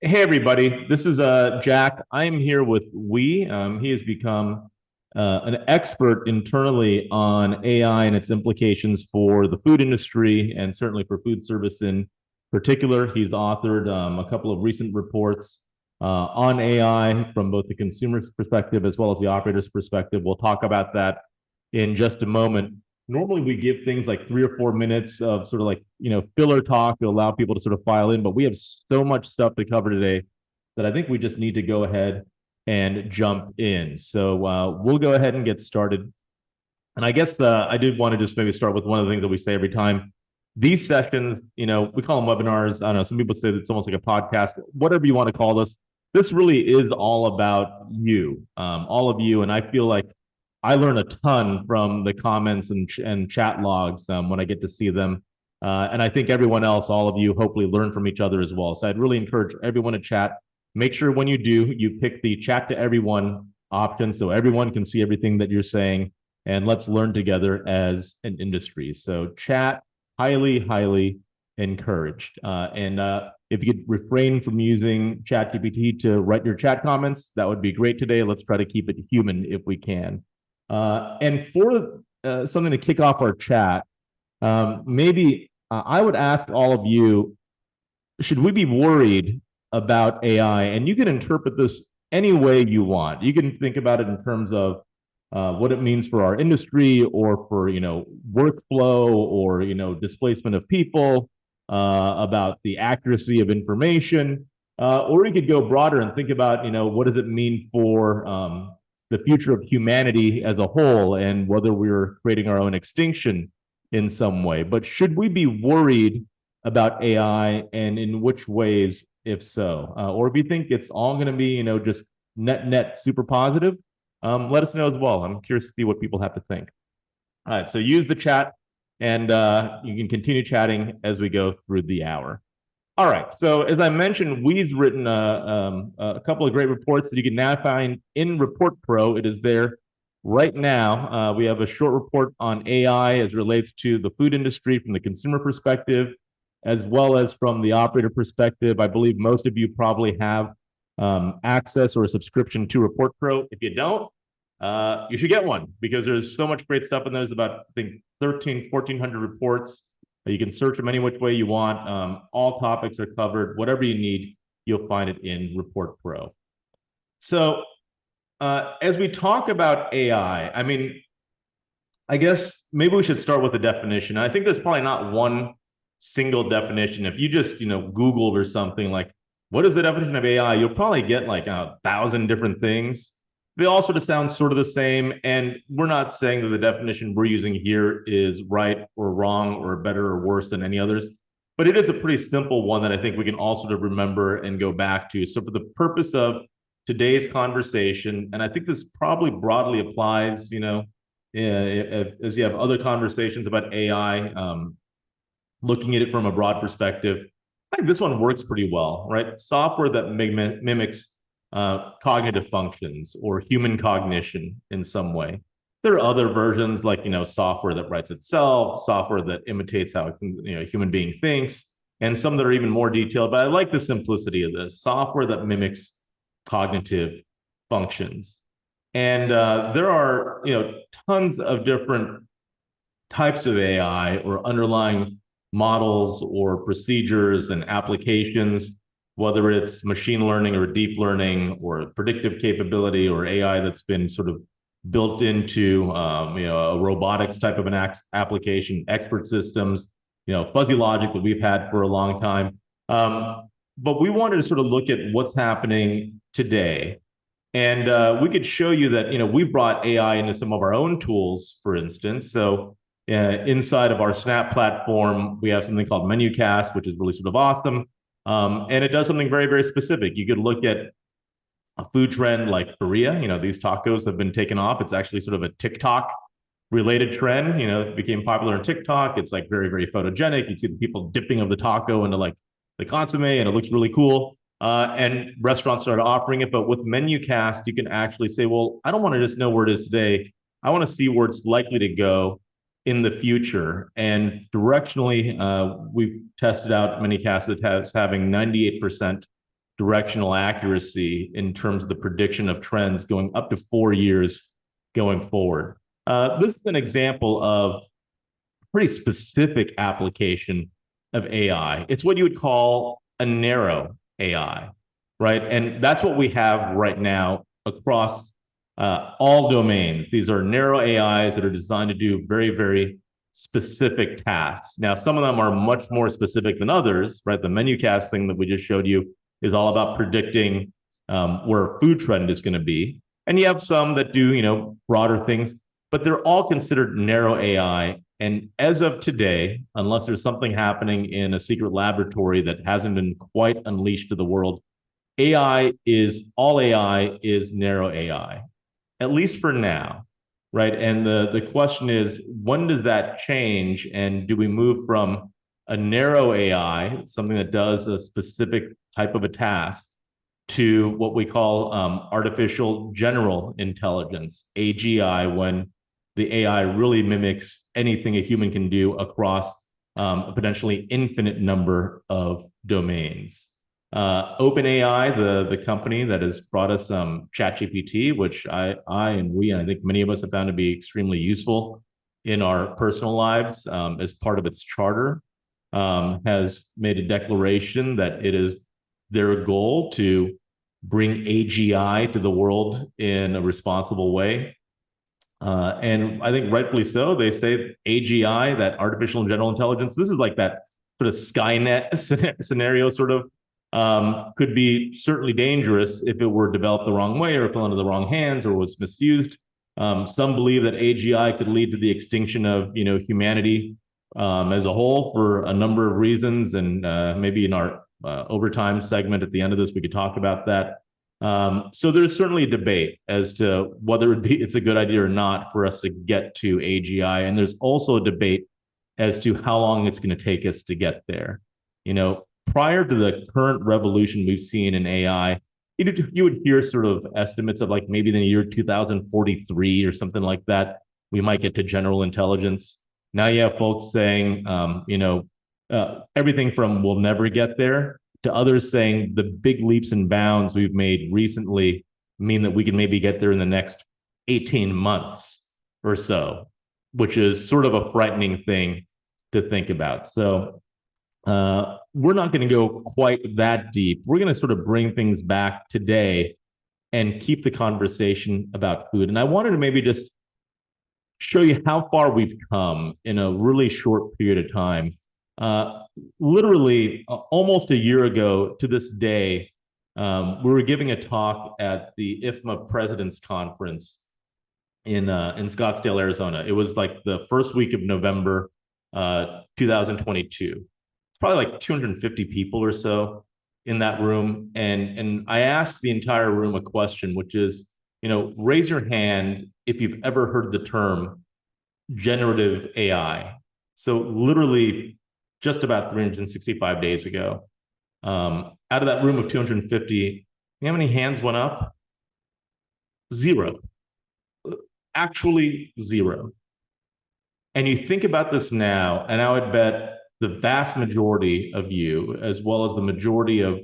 Hey everybody, this is Jack. I am here with Wee. He has become an expert internally on AI and its implications for the food industry and certainly for food service in particular. He's authored a couple of recent reports on AI from both the consumer's perspective as well as the operator's perspective. We'll talk about that in just a moment. Normally, we give things like 3 or 4 minutes of sort of like, filler talk to allow people to sort of file in, but we have so much stuff to cover today that I think we just need to go ahead and jump in. So we'll go ahead and get started. And I guess I did want to just maybe start with one of the things that we say every time. These sessions, we call them webinars. I don't know. Some people say it's almost like a podcast, whatever you want to call this. This really is all about you, all of you. And I feel like I learn a ton from the comments and chat logs when I get to see them. And I think everyone else, all of you, hopefully learn from each other as well. So I'd really encourage everyone to chat. Make sure when you do, you pick the chat to everyone option so everyone can see everything that you're saying. And let's learn together as an industry. So chat, highly encouraged. And if you could refrain from using ChatGPT to write your chat comments, that would be great today. Let's try to keep it human if we can. And for something to kick off our chat, maybe I would ask all of you, should we be worried about AI? And you can interpret this any way you want. You can think about it in terms of what it means for our industry or for, workflow or, displacement of people, about the accuracy of information. Or you could go broader and think about, what does it mean for the future of humanity as a whole and whether we're creating our own extinction in some way. But should we be worried about AI and in which ways, if so? Or if you think it's all going to be, just net super positive, let us know as well. I'm curious to see what people have to think. All right, so use the chat and you can continue chatting as we go through the hour. All right, so as I mentioned, we've written a couple of great reports that you can now find in Report Pro. It is there right now. We have a short report on AI as relates to the food industry from the consumer perspective, as well as from the operator perspective. I believe most of you probably have access or a subscription to Report Pro. If you don't, you should get one because there's so much great stuff in there. There's about, I think, 1,400 reports. You can search them any which way you want. All topics are covered. Whatever you need, you'll find it in Report Pro. So as we talk about AI, I mean, I guess maybe we should start with a definition. I think there's probably not one single definition. If you just, Googled or something like, what is the definition of AI? You'll probably get like 1,000 different things. They all sort of sound sort of the same. And we're not saying that the definition we're using here is right or wrong or better or worse than any others, but it is a pretty simple one that I think we can all sort of remember and go back to. So for the purpose of today's conversation, and I think this probably broadly applies, as you have other conversations about AI, looking at it from a broad perspective, I think this one works pretty well, right? Software that mimics cognitive functions or human cognition in some way. There are other versions like, software that writes itself, software that imitates how a human being thinks, and some that are even more detailed. But I like the simplicity of this software that mimics cognitive functions. And there are, tons of different types of AI or underlying models or procedures and applications, whether it's machine learning or deep learning or predictive capability or AI that's been sort of built into a robotics type of an application, expert systems, fuzzy logic that we've had for a long time. But we wanted to sort of look at what's happening today. And we could show you that, we've brought AI into some of our own tools, for instance. So inside of our Snap platform, we have something called MenuCast, which is really sort of awesome. And it does something very specific. You could look at a food trend like Korea. These tacos have been taken off. It's actually sort of a TikTok related trend. It became popular on TikTok. It's like very photogenic. You see the people dipping of the taco into like the consomme, and it looks really cool. And restaurants started offering it. But with MenuCast, you can actually say, well, I don't want to just know where it is today. I want to see where it's likely to go in the future. And directionally, we've tested out ManyCast as having 98% directional accuracy in terms of the prediction of trends going up to 4 years going forward. This is an example of pretty specific application of AI. It's what you would call a narrow AI, right? And that's what we have right now across all domains. These are narrow AIs that are designed to do very, very specific tasks. Now, some of them are much more specific than others, right? The menu cast thing that we just showed you is all about predicting where food trend is going to be. And you have some that do, broader things, but they're all considered narrow AI. And as of today, unless there's something happening in a secret laboratory that hasn't been quite unleashed to the world, all AI is narrow AI, at least for now, right? And the question is, when does that change? And do we move from a narrow AI, something that does a specific type of a task, to what we call artificial general intelligence, AGI, when the AI really mimics anything a human can do across a potentially infinite number of domains. OpenAI, the company that has brought us ChatGPT, which I think many of us have found to be extremely useful in our personal lives as part of its charter, has made a declaration that it is their goal to bring AGI to the world in a responsible way. And I think rightfully so. They say AGI, that artificial and general intelligence, this is like that sort of Skynet scenario, sort of, could be certainly dangerous if it were developed the wrong way or fell into the wrong hands or was misused. Some believe that AGI could lead to the extinction of humanity as a whole for a number of reasons, and maybe in our overtime segment at the end of this we could talk about that. So there's certainly a debate as to whether it's a good idea or not for us to get to AGI, and there's also a debate as to how long it's going to take us to get there. Prior to the current revolution we've seen in AI, you would hear sort of estimates of like maybe in the year 2043 or something like that, we might get to general intelligence. Now you have folks saying, everything from we'll never get there to others saying the big leaps and bounds we've made recently mean that we can maybe get there in the next 18 months or so, which is sort of a frightening thing to think about. So we're not going to go quite that deep. We're going to sort of bring things back today and keep the conversation about food. And I wanted to maybe just show you how far we've come in a really short period of time. Literally almost a year ago to this day, we were giving a talk at the IFMA President's Conference in Scottsdale, Arizona. It was like the first week of November, 2022. It's probably like 250 people or so in that room. And I asked the entire room a question, which is, raise your hand if you've ever heard the term generative AI. So literally just about 365 days ago, out of that room of 250, you know how many hands went up? Zero. Actually zero. And you think about this now, and I would bet the vast majority of you, as well as the majority of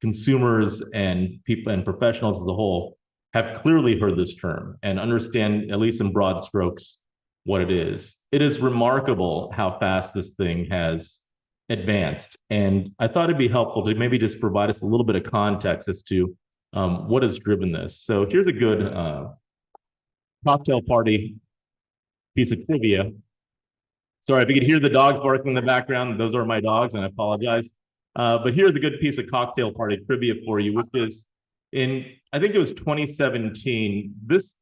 consumers and people and professionals as a whole, have clearly heard this term and understand, at least in broad strokes, what it is. It is remarkable how fast this thing has advanced. And I thought it'd be helpful to maybe just provide us a little bit of context as to what has driven this. So here's a good cocktail party piece of trivia. Sorry, if you could hear the dogs barking in the background, those are my dogs, and I apologize. But here's a good piece of cocktail party trivia for you, which is I think it was 2017, this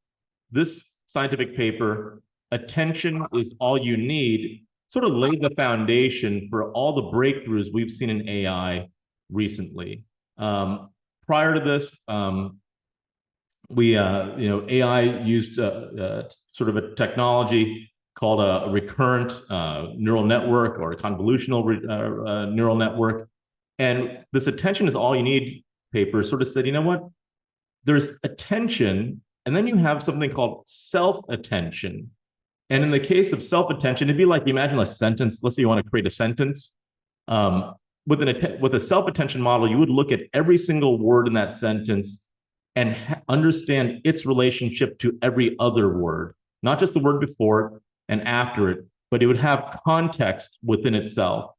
scientific paper, Attention is All You Need, sort of laid the foundation for all the breakthroughs we've seen in AI recently. Prior to this, AI used sort of a technology called a recurrent neural network or a convolutional neural network. And this Attention is All You Need paper sort of said, you know what? There's attention, and then you have something called self-attention. And in the case of self-attention, it'd be like, imagine a sentence. Let's say you want to create a sentence. with a self-attention model, you would look at every single word in that sentence and understand its relationship to every other word, not just the word before it and after it, but it would have context within itself.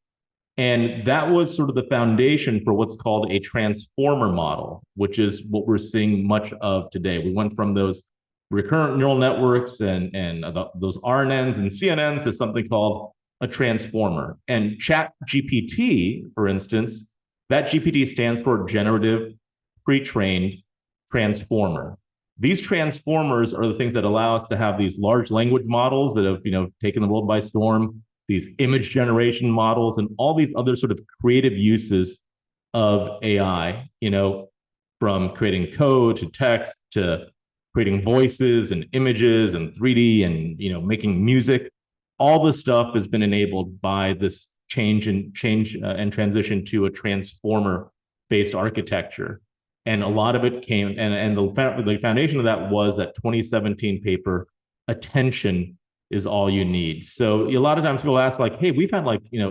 And that was sort of the foundation for what's called a transformer model, which is what we're seeing much of today. We went from those recurrent neural networks and those RNNs and CNNs to something called a transformer. And Chat GPT, for instance, that GPT stands for Generative Pre-trained Transformer. These transformers are the things that allow us to have these large language models that have, taken the world by storm, these image generation models, and all these other sort of creative uses of AI, from creating code to text to creating voices and images and 3D and, making music. All this stuff has been enabled by this change and transition to a transformer-based architecture. And a lot of it came, and the foundation of that was that 2017 paper, Attention is All You Need. So a lot of times people ask like, hey, we've had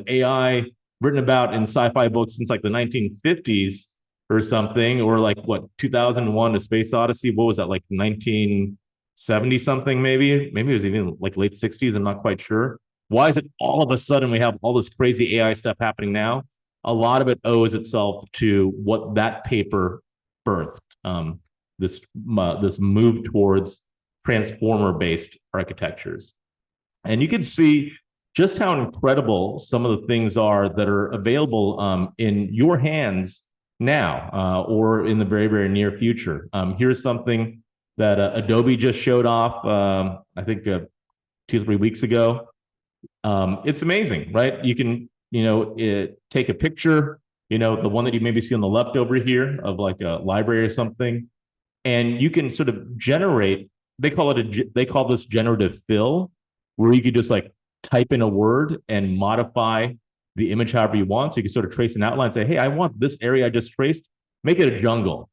AI written about in sci-fi books since like the 1950s or something, or like what, 2001, A Space Odyssey, what was that, like 1970 something maybe? Maybe it was even like late 60s, I'm not quite sure. Why is it all of a sudden we have all this crazy AI stuff happening now? A lot of it owes itself to what that paper birthed, this move towards transformer-based architectures. And you can see just how incredible some of the things are that are available in your hands now, or in the very, very near future. Here's something that Adobe just showed off, I think 2-3 weeks ago. It's amazing, right? You can, take a picture, the one that you maybe see on the left over here of like a library or something, and you can sort of generate, they call this generative fill, where you could just like type in a word and modify the image however you want. So you can sort of trace an outline and say, hey, I want this area I just traced, make it a jungle.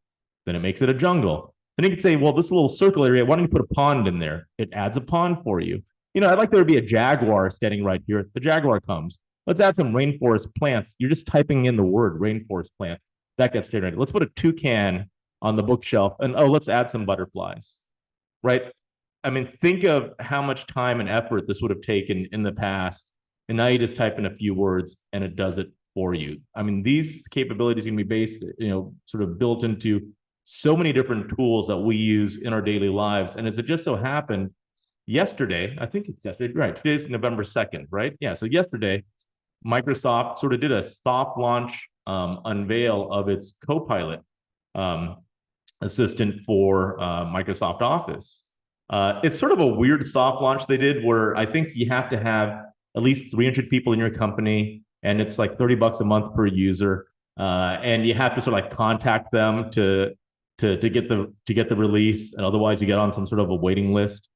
Then it makes it a jungle. Then you can say, well, this little circle area, why don't you put a pond in there? It adds a pond for you. I'd like there to be a jaguar standing right here. The jaguar comes. Let's add some rainforest plants. You're just typing in the word rainforest plant. That gets generated. Let's put a toucan on the bookshelf, and let's add some butterflies, right? I mean, think of how much time and effort this would have taken in the past. And now you just type in a few words and it does it for you. I mean, these capabilities can be based, sort of built into so many different tools that we use in our daily lives. And as it just so happened, yesterday, I think it's yesterday, right? Today's November 2nd, right? Yeah. So yesterday, Microsoft sort of did a soft launch unveil of its Copilot assistant for Microsoft Office. It's sort of a weird soft launch they did where I think you have to have at least 300 people in your company, and it's like $30 a month per user. And you have to sort of like contact them to get the release, and otherwise you get on some sort of a waiting list.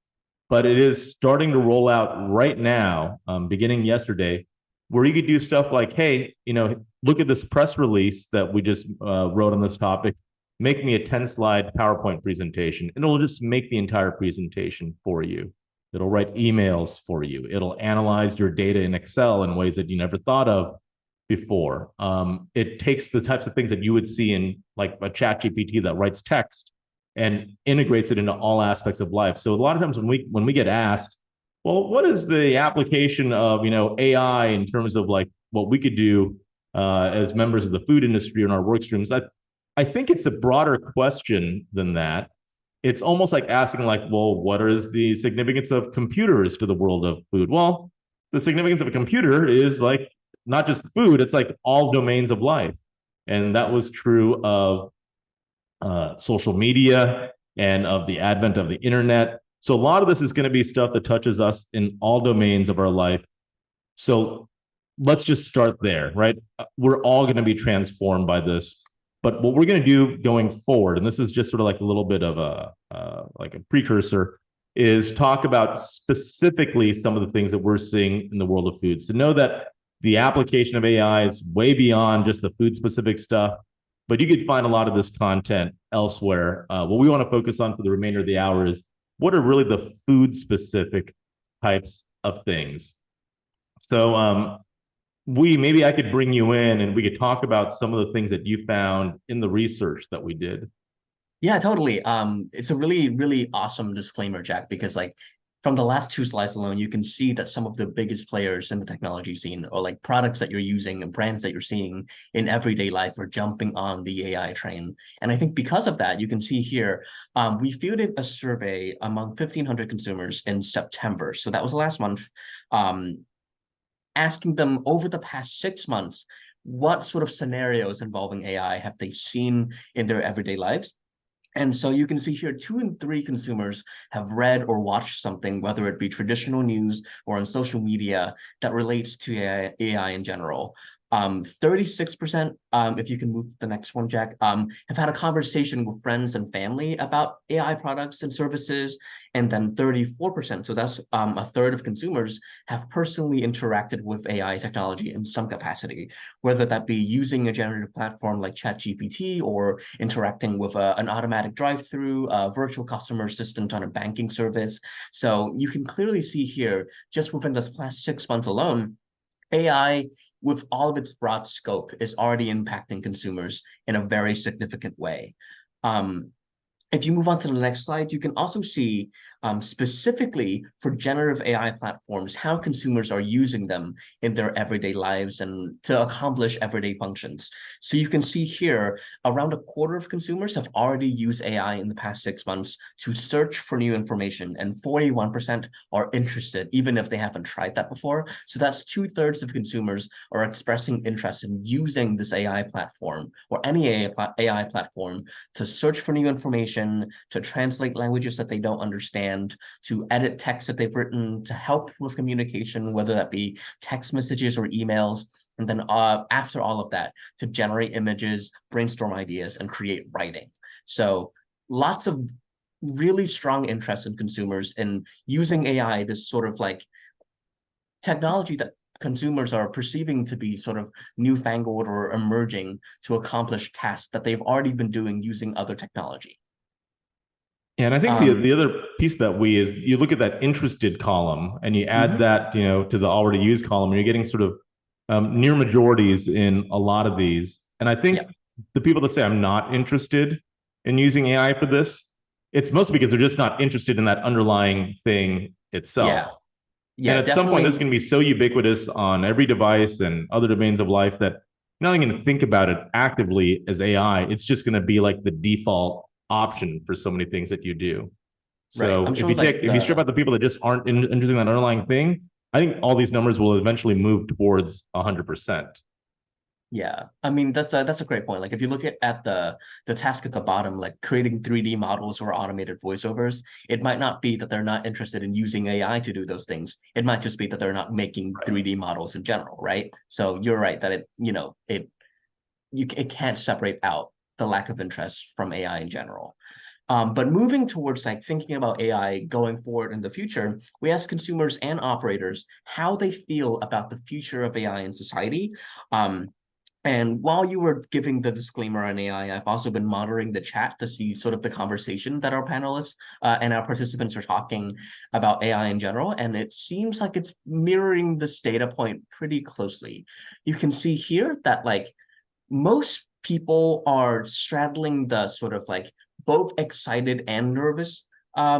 But it is starting to roll out right now, beginning yesterday, where you could do stuff like, hey, look at this press release that we just wrote on this topic. Make me a 10-slide PowerPoint presentation, and it'll just make the entire presentation for you. It'll write emails for you. It'll analyze your data in Excel in ways that you never thought of before. It takes the types of things that you would see in like a chat GPT that writes text and integrates it into all aspects of life. So a lot of times when we get asked, well, what is the application of AI in terms of like what we could do as members of the food industry in our work streams? I think it's a broader question than that. It's almost like asking like, well, what is the significance of computers to the world of food? Well, the significance of a computer is like not just food, it's like all domains of life. And that was true of social media and of the advent of the internet. So a lot of this is going to be stuff that touches us in all domains of our life. So let's just start there, right? We're all going to be transformed by this. But what we're going to do going forward, and this is just sort of like a little bit of like a precursor, is talk about specifically some of the things that we're seeing in the world of food. So know that the application of AI is way beyond just the food specific stuff, but you could find a lot of this content elsewhere. What we want to focus on for the remainder of the hour is what are really the food specific types of things. So maybe I could bring you in and we could talk about some of the things that you found in the research that we did. Yeah, totally. It's a really, really awesome disclaimer, Jack, because like from the last two slides alone, you can see that some of the biggest players in the technology scene or like products that you're using and brands that you're seeing in everyday life are jumping on the AI train. And I think because of that, you can see here, we fielded a survey among 1,500 consumers in September. So that was last month, um, asking them over the past 6 months, what sort of scenarios involving AI have they seen in their everyday lives? And so you can see here, 2 in 3 consumers have read or watched something, whether it be traditional news or on social media, that relates to AI in general. 36%, if you can move to the next one, Jack, have had a conversation with friends and family about AI products and services. And then 34%, so that's a third of consumers, have personally interacted with AI technology in some capacity, whether that be using a generative platform like ChatGPT or interacting with an automatic drive-through, a virtual customer assistant on a banking service. So you can clearly see here, just within this past 6 months alone, AI, with all of its broad scope, is already impacting consumers in a very significant way. Um, if you move on to the next slide, you can also see specifically for generative AI platforms, how consumers are using them in their everyday lives and to accomplish everyday functions. So you can see here, around a quarter of consumers have already used AI in the past 6 months to search for new information, and 41% are interested, even if they haven't tried that before. So that's 2/3 of consumers are expressing interest in using this AI platform or any AI platform to search for new information, to translate languages that they don't understand, to edit text that they've written, to help with communication, whether that be text messages or emails. And then after all of that, to generate images, brainstorm ideas, and create writing. So lots of really strong interest in consumers in using AI, this sort of like technology that consumers are perceiving to be sort of newfangled or emerging to accomplish tasks that they've already been doing using other technology. And I think Um, the other piece that we is you look at that interested column and you add mhm. that to the already used column, and you're getting sort of near majorities in a lot of these. And I think Yeah, the people that say I'm not interested in using AI for this, it's mostly because they're just not interested in that underlying thing itself. yeah, And yeah, at some point, this is definitely. going to be so ubiquitous on every device and other domains of life that you're not even going to think about it actively as AI. It's just going to be like the default option for so many things that you do. Right. So I'm sure like if you strip the out the people that just aren't interested in that underlying thing, I think all these numbers will eventually move towards 100%. Yeah, I mean that's a great point. Like if you look at the task at the bottom, like creating 3D models or automated voiceovers, it might not be that they're not interested in using AI to do those things. It might just be that they're not making 3D models in general, right? So you're right that it can't separate out the lack of interest from AI in general. But moving towards like thinking about AI going forward in the future, we ask consumers and operators how they feel about the future of AI in society. Um, and while you were giving the disclaimer on AI, I've also been monitoring the chat to see sort of the conversation that our panelists and our participants are talking about AI in general. And it seems like it's mirroring this data point pretty closely. You can see here that like most people are straddling the sort of like both excited and nervous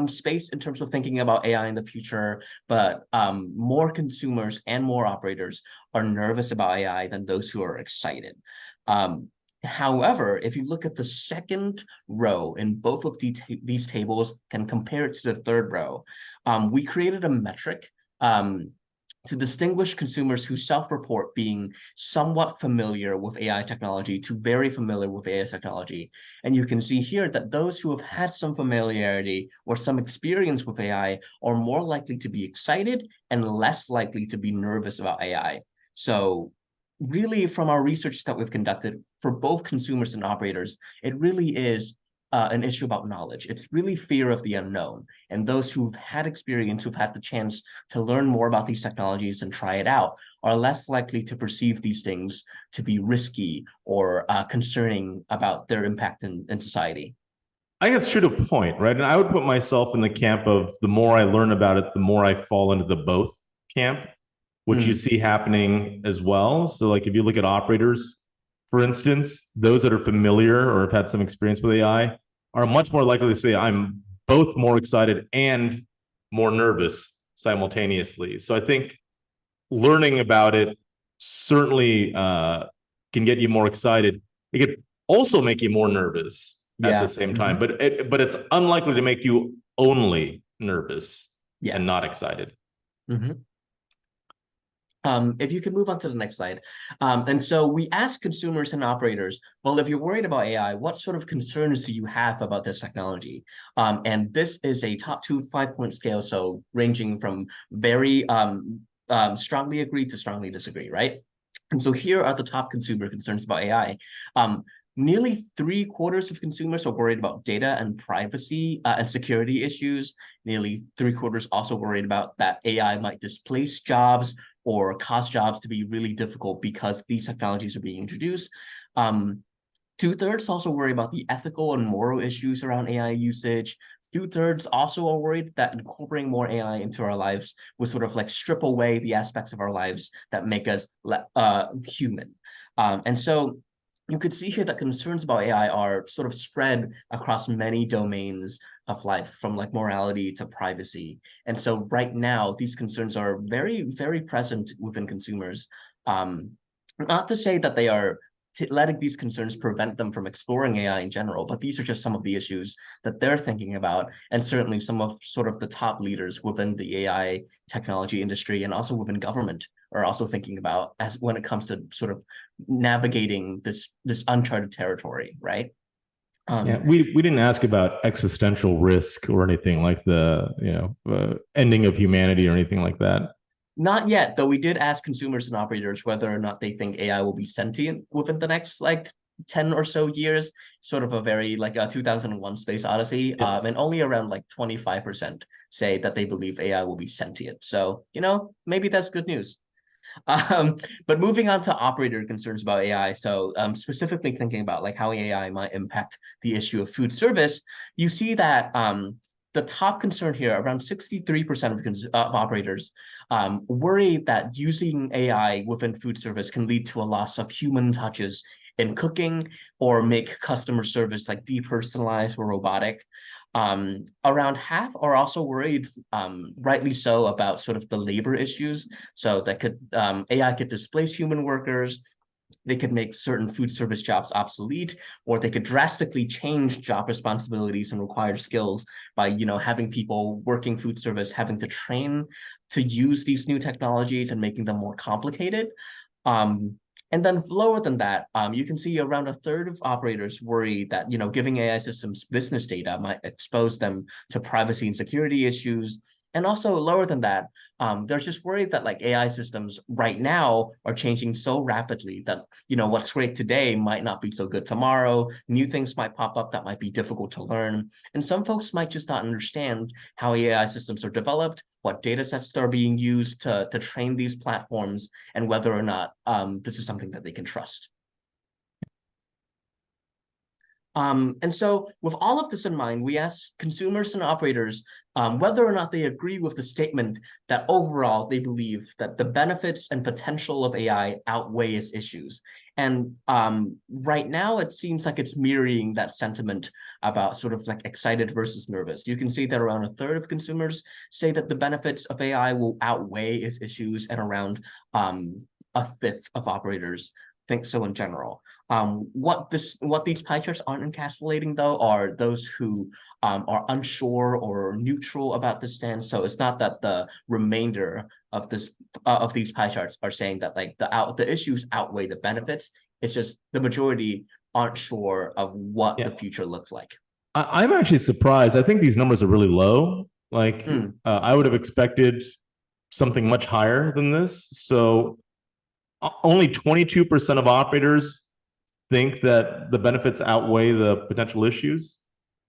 space in terms of thinking about AI in the future, but more consumers and more operators are nervous about AI than those who are excited. Um, However, if you look at the second row in both of these tables and compare it to the third row, we created a metric to distinguish consumers who self-report being somewhat familiar with AI technology to very familiar with AI technology. And you can see here that those who have had some familiarity or some experience with AI are more likely to be excited and less likely to be nervous about AI. So really from our research that we've conducted for both consumers and operators, it really is an issue about knowledge. It's really fear of the unknown. And those who've had experience, who've had the chance to learn more about these technologies and try it out, are less likely to perceive these things to be risky or concerning about their impact in society. I think it's true to a point, right? And I would put myself in the camp of the more I learn about it, the more I fall into the both camp, which you see happening as well. So like if you look at operators, for instance, those that are familiar or have had some experience with AI are much more likely to say, I'm both more excited and more nervous simultaneously. So I think learning about it certainly can get you more excited. It could also make you more nervous at the same time, but it's unlikely to make you only nervous and not excited. If you could move on to the next slide. And so we asked consumers and operators, well, if you're worried about AI, what sort of concerns do you have about this technology? And this is a top 5-point scale, so ranging from very strongly agree to strongly disagree, right? And so here are the top consumer concerns about AI. Nearly 3/4 of consumers are worried about data and privacy and security issues. Nearly 3/4 also worried about that AI might displace jobs or cause jobs to be really difficult because these technologies are being introduced. 2/3 also worry about the ethical and moral issues around AI usage. 2/3 also are worried that incorporating more AI into our lives would sort of like strip away the aspects of our lives that make us human. And so you could see here that concerns about AI are sort of spread across many domains of life, from like morality to privacy. And so right now, these concerns are very, very present within consumers. Not to say that they are letting these concerns prevent them from exploring AI in general, but these are just some of the issues that they're thinking about, and certainly some of sort of the top leaders within the AI technology industry and also within government are also thinking about as when it comes to sort of navigating this uncharted territory, right? We didn't ask about existential risk or anything like the ending of humanity or anything like that. Not yet, though we did ask consumers and operators whether or not they think AI will be sentient within the next like 10 or so years, sort of a very like a 2001 Space Odyssey, and only around like 25% say that they believe AI will be sentient. So, maybe that's good news. But moving on to operator concerns about AI, so specifically thinking about like how AI might impact the issue of food service, you see that the top concern here, around 63% of operators worry that using AI within food service can lead to a loss of human touches in cooking or make customer service like depersonalized or robotic. Around half are also worried, rightly so, about sort of the labor issues. So that AI could displace human workers. They could make certain food service jobs obsolete, or they could drastically change job responsibilities and required skills by, having people working food service having to train to use these new technologies and making them more complicated. And then lower than that, you can see around 1/3 of operators worry that, giving AI systems business data might expose them to privacy and security issues. And also lower than that, they're just worried that like AI systems right now are changing so rapidly that, what's great today might not be so good tomorrow. New things might pop up that might be difficult to learn. And some folks might just not understand how AI systems are developed, what data sets are being used to train these platforms, and whether or not this is something that they can trust. And so with all of this in mind, we asked consumers and operators whether or not they agree with the statement that overall they believe that the benefits and potential of AI outweigh its issues. And right now, it seems like it's mirroring that sentiment about sort of like excited versus nervous. You can see that around 1/3 of consumers say that the benefits of AI will outweigh its issues, and around 1/5 of operators think so in general. What these pie charts aren't encapsulating, though, are those who are unsure or neutral about this stance. So it's not that the remainder of these pie charts are saying that like the issues outweigh the benefits. It's just the majority aren't sure of what the future looks like. I'm actually surprised. I think these numbers are really low. Like I would have expected something much higher than this. So only 22% of operators think that the benefits outweigh the potential issues.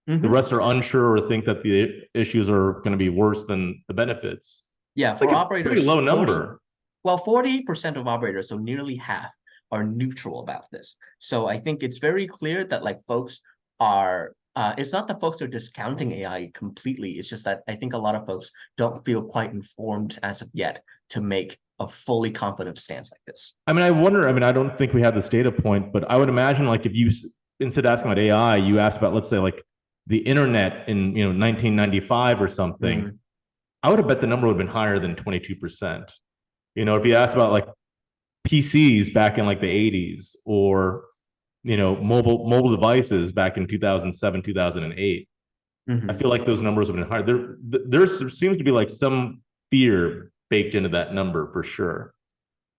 The rest are unsure or think that the issues are going to be worse than the benefits. Yeah, for operators, pretty low number. 48% of operators, so nearly half, are neutral about this. So I think it's very clear that like folks are it's not that folks are discounting AI completely. It's just that I think a lot of folks don't feel quite informed as of yet to make a fully confident stance like this. I mean, I don't think we have this data point, but I would imagine like if you, instead of asking about AI, you asked about, let's say, like the internet in, 1995 or something, Mm, I would have bet the number would have been higher than 22%. If you asked about like PCs back in like the 80s, or mobile devices back in 2007, 2008, I mhm. feel like those numbers have been higher. There seems to be like some fear baked into that number for sure.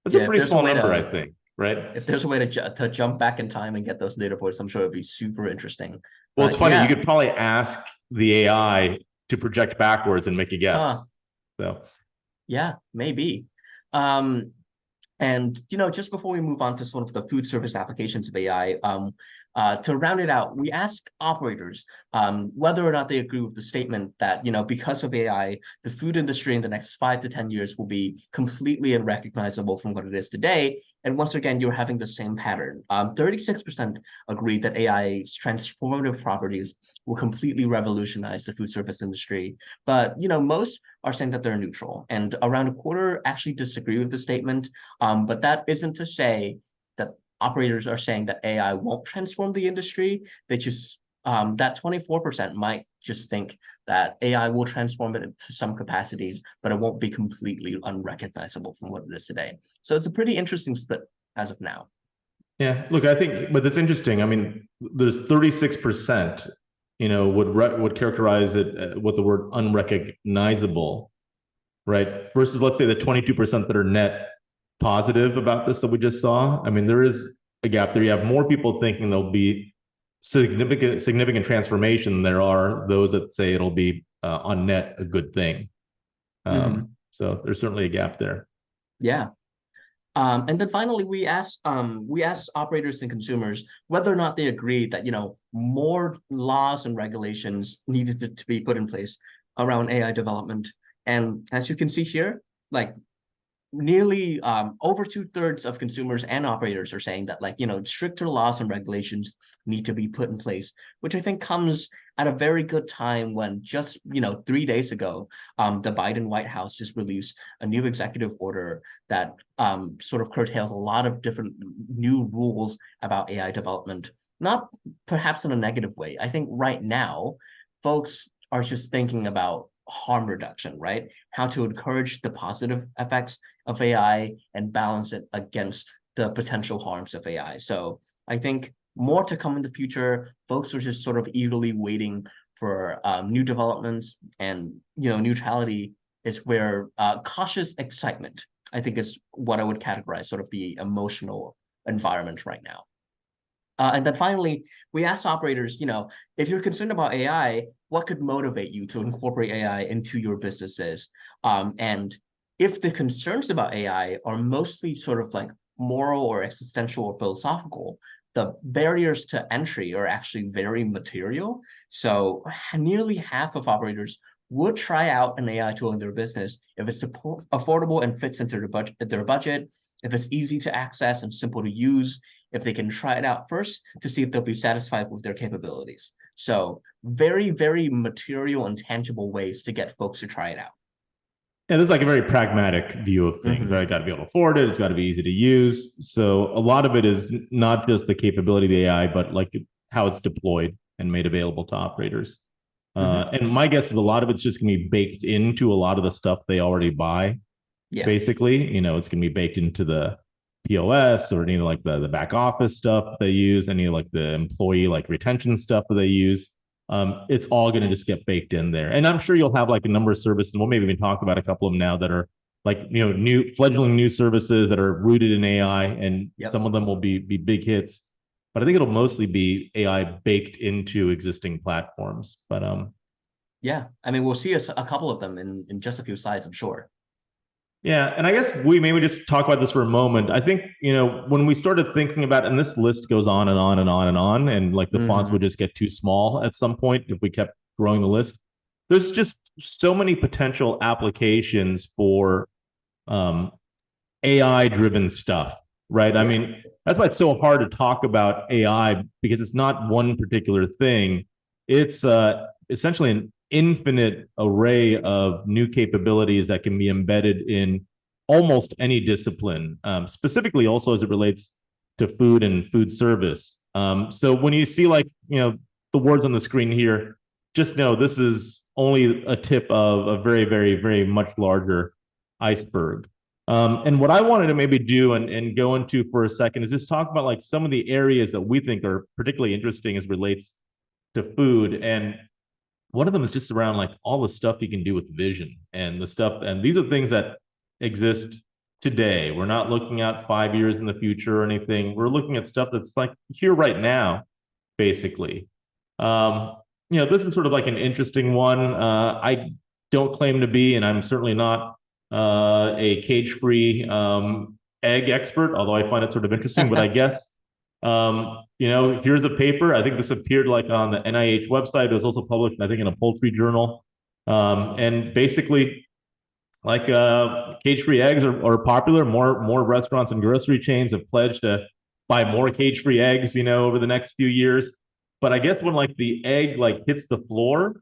That's a Yeah, if pretty there's a small way number, I to think, right? if there's a way to to jump back in time and get those data points, I'm sure it'd be super interesting. Well, it's But funny. You yeah, could probably ask the AI to project backwards and make a huh, guess. So, yeah, maybe. Um, And just before we move on to sort of the food service applications of AI, to round it out, we ask operators whether or not they agree with the statement that because of AI, the food industry in the next 5 to 10 years will be completely unrecognizable from what it is today. And once again, you're having the same pattern. 36% agree that AI's transformative properties will completely revolutionize the food service industry, but most are saying that they're neutral, and around a quarter actually disagree with the statement. But that isn't to say that operators are saying that AI won't transform the industry. They just that 24% might just think that AI will transform it into some capacities, but it won't be completely unrecognizable from what it is today. So it's a pretty interesting split as of now. yeah, look, I think, but it's interesting. I mean, there's 36%, would characterize it with the word unrecognizable, right? Versus, let's say, the 22% that are net positive about this that we just saw. I mean, there is a gap there. You have more people thinking there'll be significant transformation than there are those that say it'll be on net a good thing. Mhm. So there's certainly a gap there. Yeah. And then finally, we asked operators and consumers whether or not they agreed that more laws and regulations needed to be put in place around AI development. And as you can see here, like nearly over 2/3 of consumers and operators are saying that stricter laws and regulations need to be put in place, which I think comes at a very good time when just 3 days ago the Biden White House just released a new executive order that sort of curtails a lot of different new rules about AI development, not perhaps in a negative way. I think right now folks are just thinking about harm reduction, right? How to encourage the positive effects of AI and balance it against the potential harms of AI. So I think more to come in the future. Folks are just sort of eagerly waiting for new developments, and neutrality is where cautious excitement, I think, is what I would categorize sort of the emotional environment right now. And then finally, we asked operators, if you're concerned about AI, what could motivate you to incorporate AI into your businesses? And if the concerns about AI are mostly sort of like moral or existential or philosophical, the barriers to entry are actually very material. So nearly half of operators would try out an AI tool in their business if it's affordable and fits into their budget, if it's easy to access and simple to use, if they can try it out first to see if they'll be satisfied with their capabilities. So very, very material and tangible ways to get folks to try it out. And it's like a very pragmatic view of things, right? Mm-hmm. Got to be able to afford it. It's got to be easy to use. So a lot of it is not just the capability of the AI, but like how it's deployed and made available to operators. Mm-hmm. And my guess is a lot of it's just going to be baked into a lot of the stuff they already buy. Yeah. Basically, it's going to be baked into the POS, or any like the back office stuff they use, any like the employee like retention stuff that they use. It's all going to just get baked in there. And I'm sure you'll have like a number of services. We'll maybe even talk about a couple of them now that are like, new fledgling new services that are rooted in AI, and Yep. some of them will be big hits. But I think it'll mostly be AI baked into existing platforms. But Yeah. I mean, we'll see a couple of them in just a few slides, I'm sure. yeah, and I guess we maybe just talk about this for a moment. I think, when we started thinking about, and this list goes on and on and on and on, and like the fonts Mm-hmm. would just get too small at some point if we kept growing the list. There's just so many potential applications for AI driven stuff, right? I Yeah. mean, that's why it's so hard to talk about AI, because it's not one particular thing. it's essentially an infinite array of new capabilities that can be embedded in almost any discipline, specifically also as it relates to food and food service. So when you see like, the words on the screen here, just know this is only a tip of a very, very, very much larger iceberg. And what I wanted to maybe do and go into for a second is just talk about like some of the areas that we think are particularly interesting as relates to food. And one of them is just around like all the stuff you can do with vision and the stuff. And these are things that exist today. We're not looking at 5 years in the future or anything. We're looking at stuff that's like here right now, basically. This is sort of like an interesting one. I don't claim to be, and I'm certainly not a cage-free egg expert, although I find it sort of interesting. But I guess, here's a paper. I think this appeared like on the NIH website. It was also published, I think, in a poultry journal. And basically, like cage-free eggs are popular. More restaurants and grocery chains have pledged to buy more cage-free eggs, over the next few years. But I guess when like the egg like hits the floor,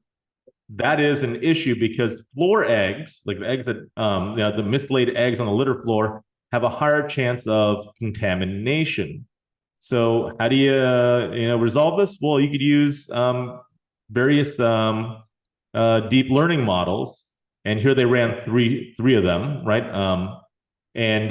that is an issue because floor eggs, like the eggs that the mislaid eggs on the litter floor, have a higher chance of contamination. So how do you resolve this? Well, you could use various deep learning models, and here they ran three of them, right? And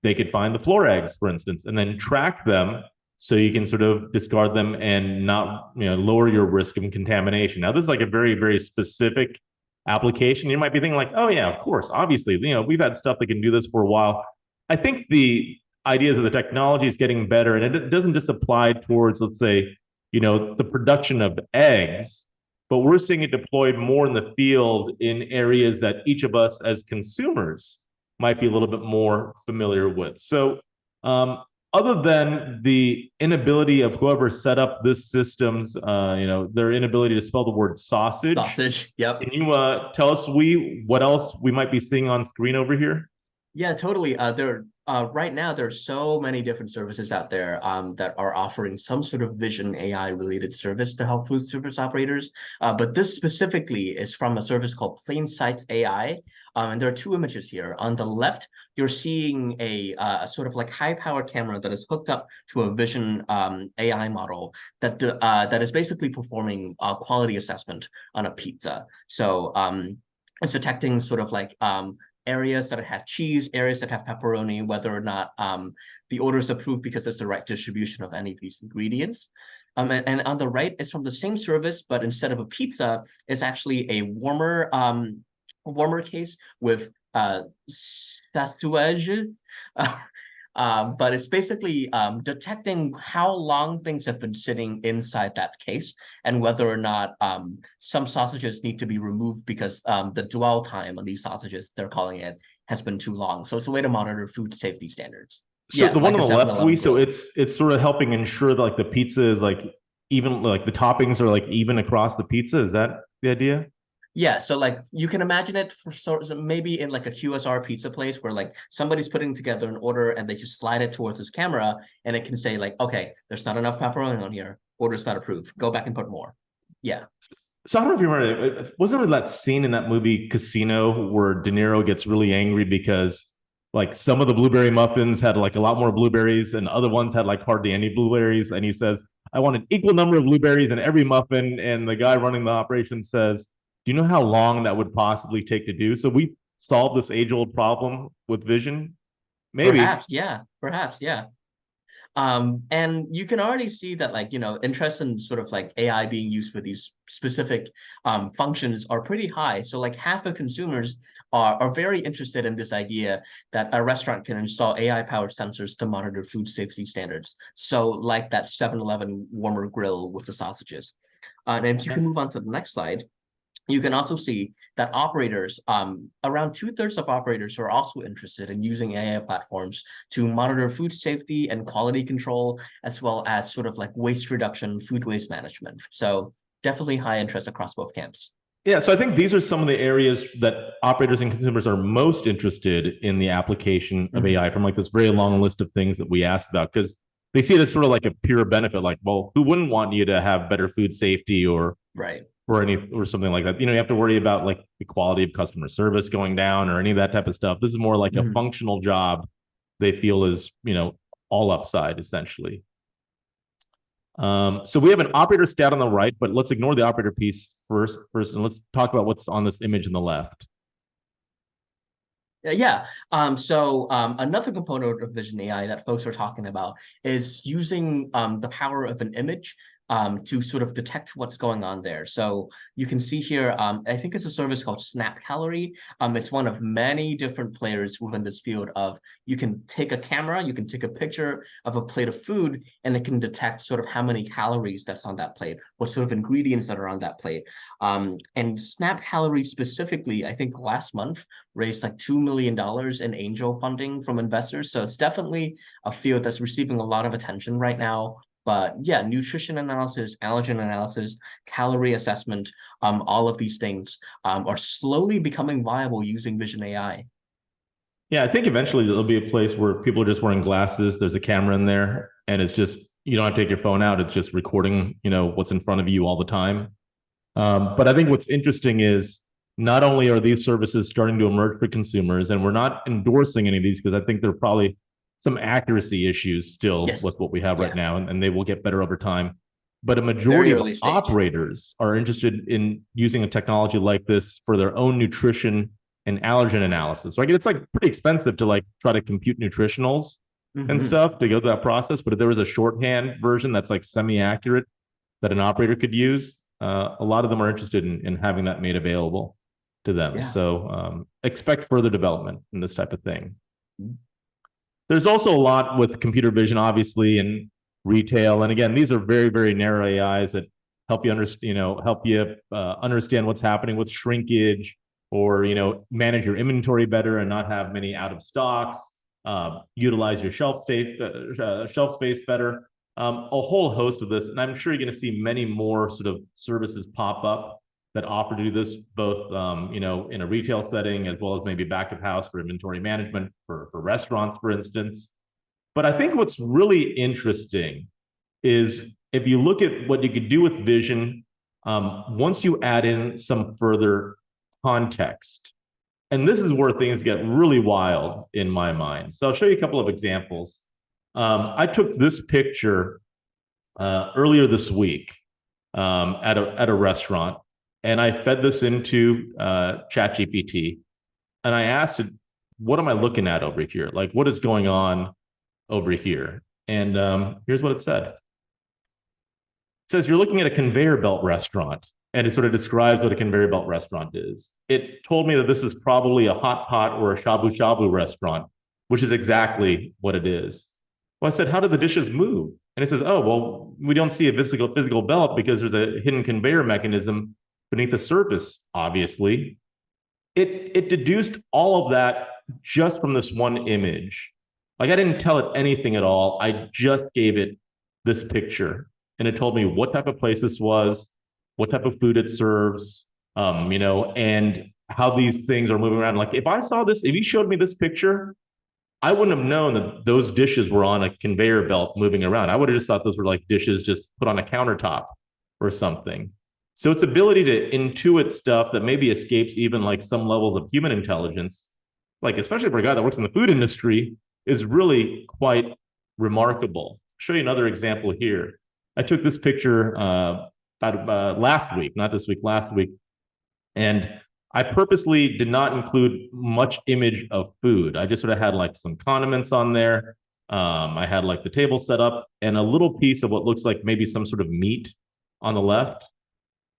they could find the floor eggs, for instance, and then track them so you can sort of discard them and not lower your risk of contamination. Now, this is like a very, very specific application. You might be thinking like, oh yeah, of course, obviously, we've had stuff that can do this for a while. I think the ideas of the technology is getting better, and it doesn't just apply towards, let's say, the production of eggs, but we're seeing it deployed more in the field in areas that each of us as consumers might be a little bit more familiar with. So other than the inability of whoever set up this system's, their inability to spell the word sausage. Sausage, yep. Can you tell us what else we might be seeing on screen over here? Yeah, totally. Right now, there are so many different services out there that are offering some sort of vision AI related service to help food service operators. But this specifically is from a service called Plain Sight AI. And there are two images here. On the left, you're seeing a sort of like high-powered camera that is hooked up to a vision AI model that is basically performing quality assessment on a pizza. So it's detecting sort of like areas that have cheese, areas that have pepperoni, whether or not the order is approved because it's the right distribution of any of these ingredients. And on the right, it's from the same service, but instead of a pizza, it's actually a warmer case with sausage. But it's basically detecting how long things have been sitting inside that case and whether or not some sausages need to be removed because the dwell time on these sausages, they're calling it, has been too long. So it's a way to monitor food safety standards. So the one on the left, so it's sort of helping ensure that like the pizza is like even, like the toppings are like even across the pizza. Is that the idea? Yeah, so like you can imagine it for sort of maybe in like a QSR pizza place where like somebody's putting together an order and they just slide it towards this camera and it can say like, okay, there's not enough pepperoni on here. Order's not approved. Go back and put more. Yeah. So I don't know if you remember, wasn't there that scene in that movie Casino where De Niro gets really angry because like some of the blueberry muffins had like a lot more blueberries and other ones had like hardly any blueberries, and he says, I want an equal number of blueberries in every muffin, and the guy running the operation says, do you know how long that would possibly take to do? So we solved this age-old problem with vision? Maybe. Perhaps, yeah. And you can already see that like, interest in sort of like AI being used for these specific functions are pretty high. So like half of consumers are very interested in this idea that a restaurant can install AI-powered sensors to monitor food safety standards. So like that 7-Eleven warmer grill with the sausages. And if you can move on to the next slide, you can also see that operators, around 2/3 of operators are also interested in using AI platforms to monitor food safety and quality control, as well as sort of like waste reduction, food waste management. So definitely high interest across both camps. Yeah, so I think these are some of the areas that operators and consumers are most interested in the application of AI from like this very long list of things that we asked about. Because they see it as sort of like a pure benefit. Like, well, who wouldn't want you to have better food safety Right. or something like that? You have to worry about like the quality of customer service going down or any of that type of stuff. This is more like a Mhm. functional job they feel is all upside essentially. So we have an operator stat on the right, but let's ignore the operator piece first, and let's talk about what's on this image on the left. Yeah. Another component of Vision AI that folks are talking about is using the power of an image to sort of detect what's going on there. So you can see here, I think it's a service called Snap Calorie. It's one of many different players within this field of you can take a camera, you can take a picture of a plate of food, and it can detect sort of how many calories that's on that plate, what sort of ingredients that are on that plate. And Snap Calorie specifically, I think last month, raised like $2 million in angel funding from investors. So it's definitely a field that's receiving a lot of attention right now. But yeah, nutrition analysis, allergen analysis, calorie assessment, all of these things are slowly becoming viable using Vision AI. Yeah, I think eventually there'll be a place where people are just wearing glasses. There's a camera in there, and it's just you don't have to take your phone out. It's just recording, what's in front of you all the time. But I think what's interesting is not only are these services starting to emerge for consumers, and we're not endorsing any of these because I think there are probably some accuracy issues still Yes. with what we have right Yeah. now, and they will get better over time. But a Very majority of early stage. operators are interested in using a technology like this for their own nutrition and allergen analysis. Right? It's like pretty expensive to like try to compute nutritionals and Hmm. stuff to go through that process. But if there was a shorthand version that's like semi-accurate that an operator could use, a lot of them are interested in having that made available to them. Yeah. So expect further development in this type of thing. There's also a lot with computer vision, obviously, in retail. And again, these are very, very narrow AIs that help you understand, understand what's happening with shrinkage, or manage your inventory better and not have many out of stocks. Utilize your shelf space better. A whole host of this, and I'm sure you're going to see many more sort of services pop up that offer to do this, both in a retail setting as well as maybe back of house for inventory management for restaurants, for instance. But I think what's really interesting is if you look at what you could do with vision, once you add in some further context, and this is where things get really wild in my mind. So I'll show you a couple of examples. I took this picture earlier this week at a restaurant, and I fed this into ChatGPT, and I asked it, "What am I looking at over here? Like, what is going on over here?" And here's what it said. It says, "You're looking at a conveyor belt restaurant." And it sort of describes what a conveyor belt restaurant is. It told me that this is probably a hot pot or a shabu shabu restaurant, which is exactly what it is. Well, I said, "How do the dishes move?" And it says, "Oh, well, we don't see a physical belt because there's a hidden conveyor mechanism beneath the surface, obviously." It deduced all of that just from this one image. Like, I didn't tell it anything at all. I just gave it this picture, and it told me what type of place this was, what type of food it serves, and how these things are moving around. Like, if you showed me this picture, I wouldn't have known that those dishes were on a conveyor belt moving around. I would have just thought those were like dishes just put on a countertop or something. So its ability to intuit stuff that maybe escapes even like some levels of human intelligence, like especially for a guy that works in the food industry, is really quite remarkable. I'll show you another example here. I took this picture last week, not this week, last week, and I purposely did not include much image of food. I just sort of had like some condiments on there. I had like the table set up and a little piece of what looks like maybe some sort of meat on the left.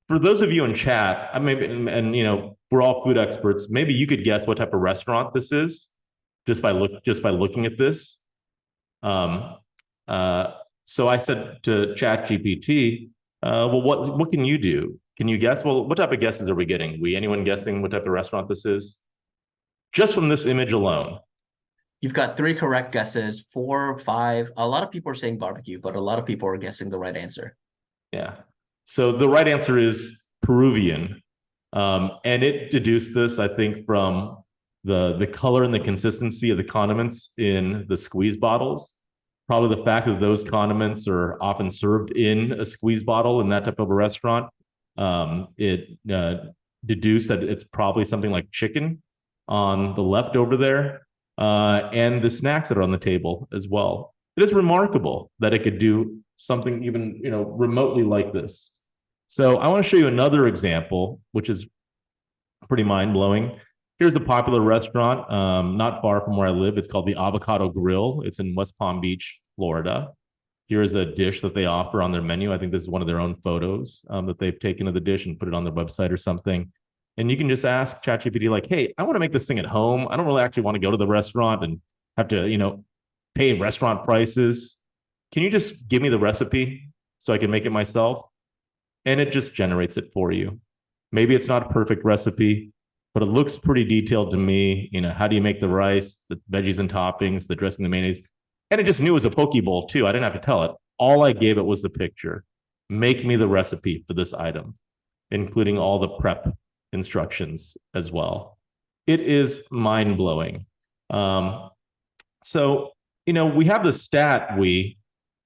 For those of you in chat, I maybe and we're all food experts. Maybe you could guess what type of restaurant this is just by looking at this. Um, so I said to ChatGPT, well, what can you do? Can you guess? Well, what type of guesses are we getting? Anyone guessing what type of restaurant this is? Just from this image alone. You've got 3 correct guesses, 4, 5. A lot of people are saying barbecue, but a lot of people are guessing the right answer. Yeah. So the right answer is Peruvian. And it deduced this, I think, from the color and the consistency of the condiments in the squeeze bottles. probably the fact that those condiments are often served in a squeeze bottle in that type of a restaurant. It deduced that it's probably something like chicken on the left over there, and the snacks that are on the table as well. It is remarkable that it could do something even remotely like this. So I want to show you another example, which is pretty mind-blowing. Here's a popular restaurant not far from where I live. It's called the Avocado Grill. It's in West Palm Beach, Florida. Here's a dish that they offer on their menu. I think this is one of their own photos that they've taken of the dish and put it on their website or something. And you can just ask ChatGPT, like, hey, I want to make this thing at home. I don't really actually want to go to the restaurant and have to, pay restaurant prices. Can you just give me the recipe so I can make it myself? And it just generates it for you. Maybe it's not a perfect recipe, but it looks pretty detailed to me. How do you make the rice, the veggies and toppings, the dressing, the mayonnaise? And it just knew it was a poke bowl too. I didn't have to tell it. All I gave it was the picture. Make me the recipe for this item, including all the prep instructions as well. It is mind-blowing. So, we have the stat,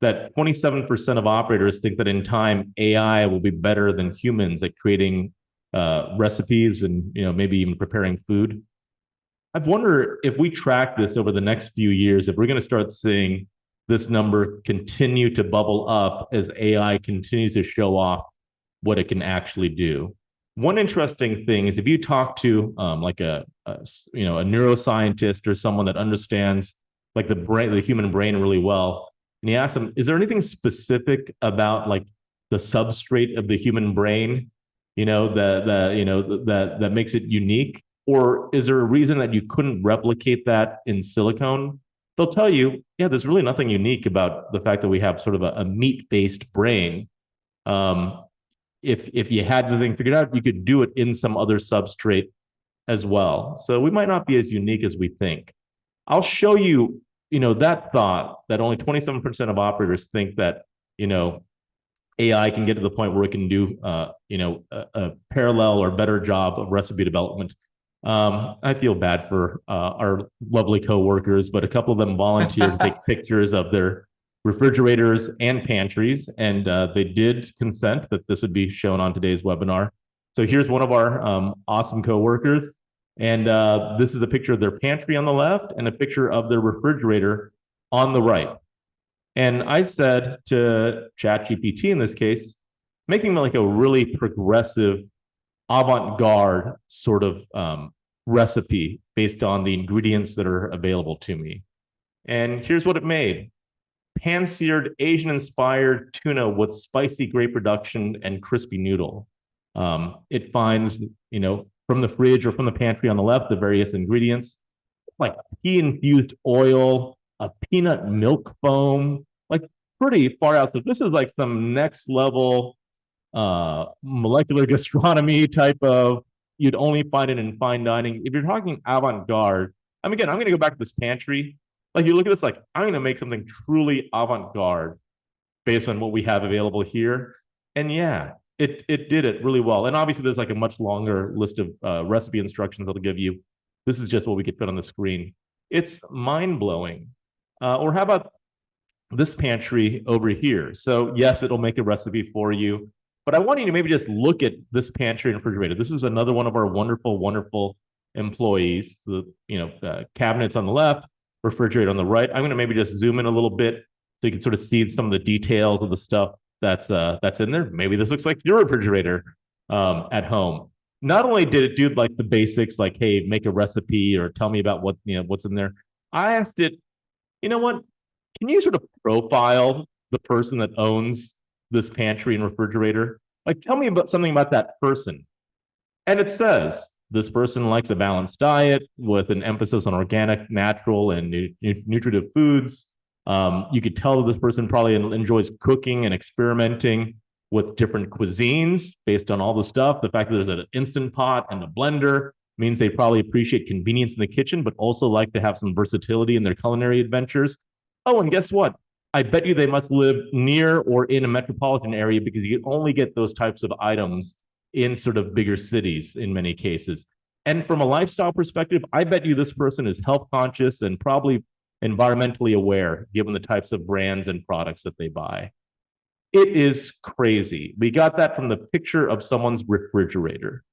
that 27% of operators think that in time, AI will be better than humans at creating recipes and, maybe even preparing food. I wonder if we track this over the next few years, if we're going to start seeing this number continue to bubble up as AI continues to show off what it can actually do. One interesting thing is if you talk to like a neuroscientist or someone that understands like the human brain really well, and you ask them, is there anything specific about like the substrate of the human brain, that makes it unique? Or is there a reason that you couldn't replicate that in silicone? They'll tell you, yeah, there's really nothing unique about the fact that we have sort of a meat-based brain. If you had the thing figured out, you could do it in some other substrate as well. So we might not be as unique as we think. I'll show you, that thought that only 27% of operators think that, AI can get to the point where it can do, a parallel or better job of recipe development. I feel bad for our lovely coworkers, but a couple of them volunteered to take pictures of their refrigerators and pantries, and they did consent that this would be shown on today's webinar. So here's one of our awesome coworkers, and this is a picture of their pantry on the left and a picture of their refrigerator on the right. And I said to ChatGPT in this case, making like a really progressive, avant-garde sort of recipe based on the ingredients that are available to me. And here's what it made. Pan-seared Asian-inspired tuna with spicy grape reduction and crispy noodle. It finds, from the fridge or from the pantry on the left, the various ingredients, like pea-infused oil, a peanut milk foam, like pretty far out. So this is like some next level molecular gastronomy type of, you'd only find it in fine dining. If you're talking avant-garde, again, I'm going to go back to this pantry. Like you look at this, like I'm going to make something truly avant-garde based on what we have available here. And yeah, it did it really well. And obviously there's like a much longer list of recipe instructions that'll give you. This is just what we could put on the screen. It's mind-blowing. Or how about this pantry over here? So yes, it'll make a recipe for you, but I want you to maybe just look at this pantry and refrigerator. This is another one of our wonderful, wonderful employees. The cabinets on the left, refrigerator on the right. I'm going to maybe just zoom in a little bit so you can sort of see some of the details of the stuff that's in there. Maybe this looks like your refrigerator at home. Not only did it do like the basics, like, hey, make a recipe or tell me about what's in there. I asked it, you know what? Can you sort of profile the person that owns this pantry and refrigerator? Like, tell me about something about that person. And it says, this person likes a balanced diet with an emphasis on organic, natural, and nutritive foods. You could tell that this person probably enjoys cooking and experimenting with different cuisines based on all the stuff. The fact that there's an instant pot and a blender means they probably appreciate convenience in the kitchen, but also like to have some versatility in their culinary adventures. Oh, and guess what? I bet you they must live near or in a metropolitan area because you can only get those types of items in sort of bigger cities in many cases. And from a lifestyle perspective, I bet you this person is health conscious and probably environmentally aware, given the types of brands and products that they buy. It is crazy. We got that from the picture of someone's refrigerator.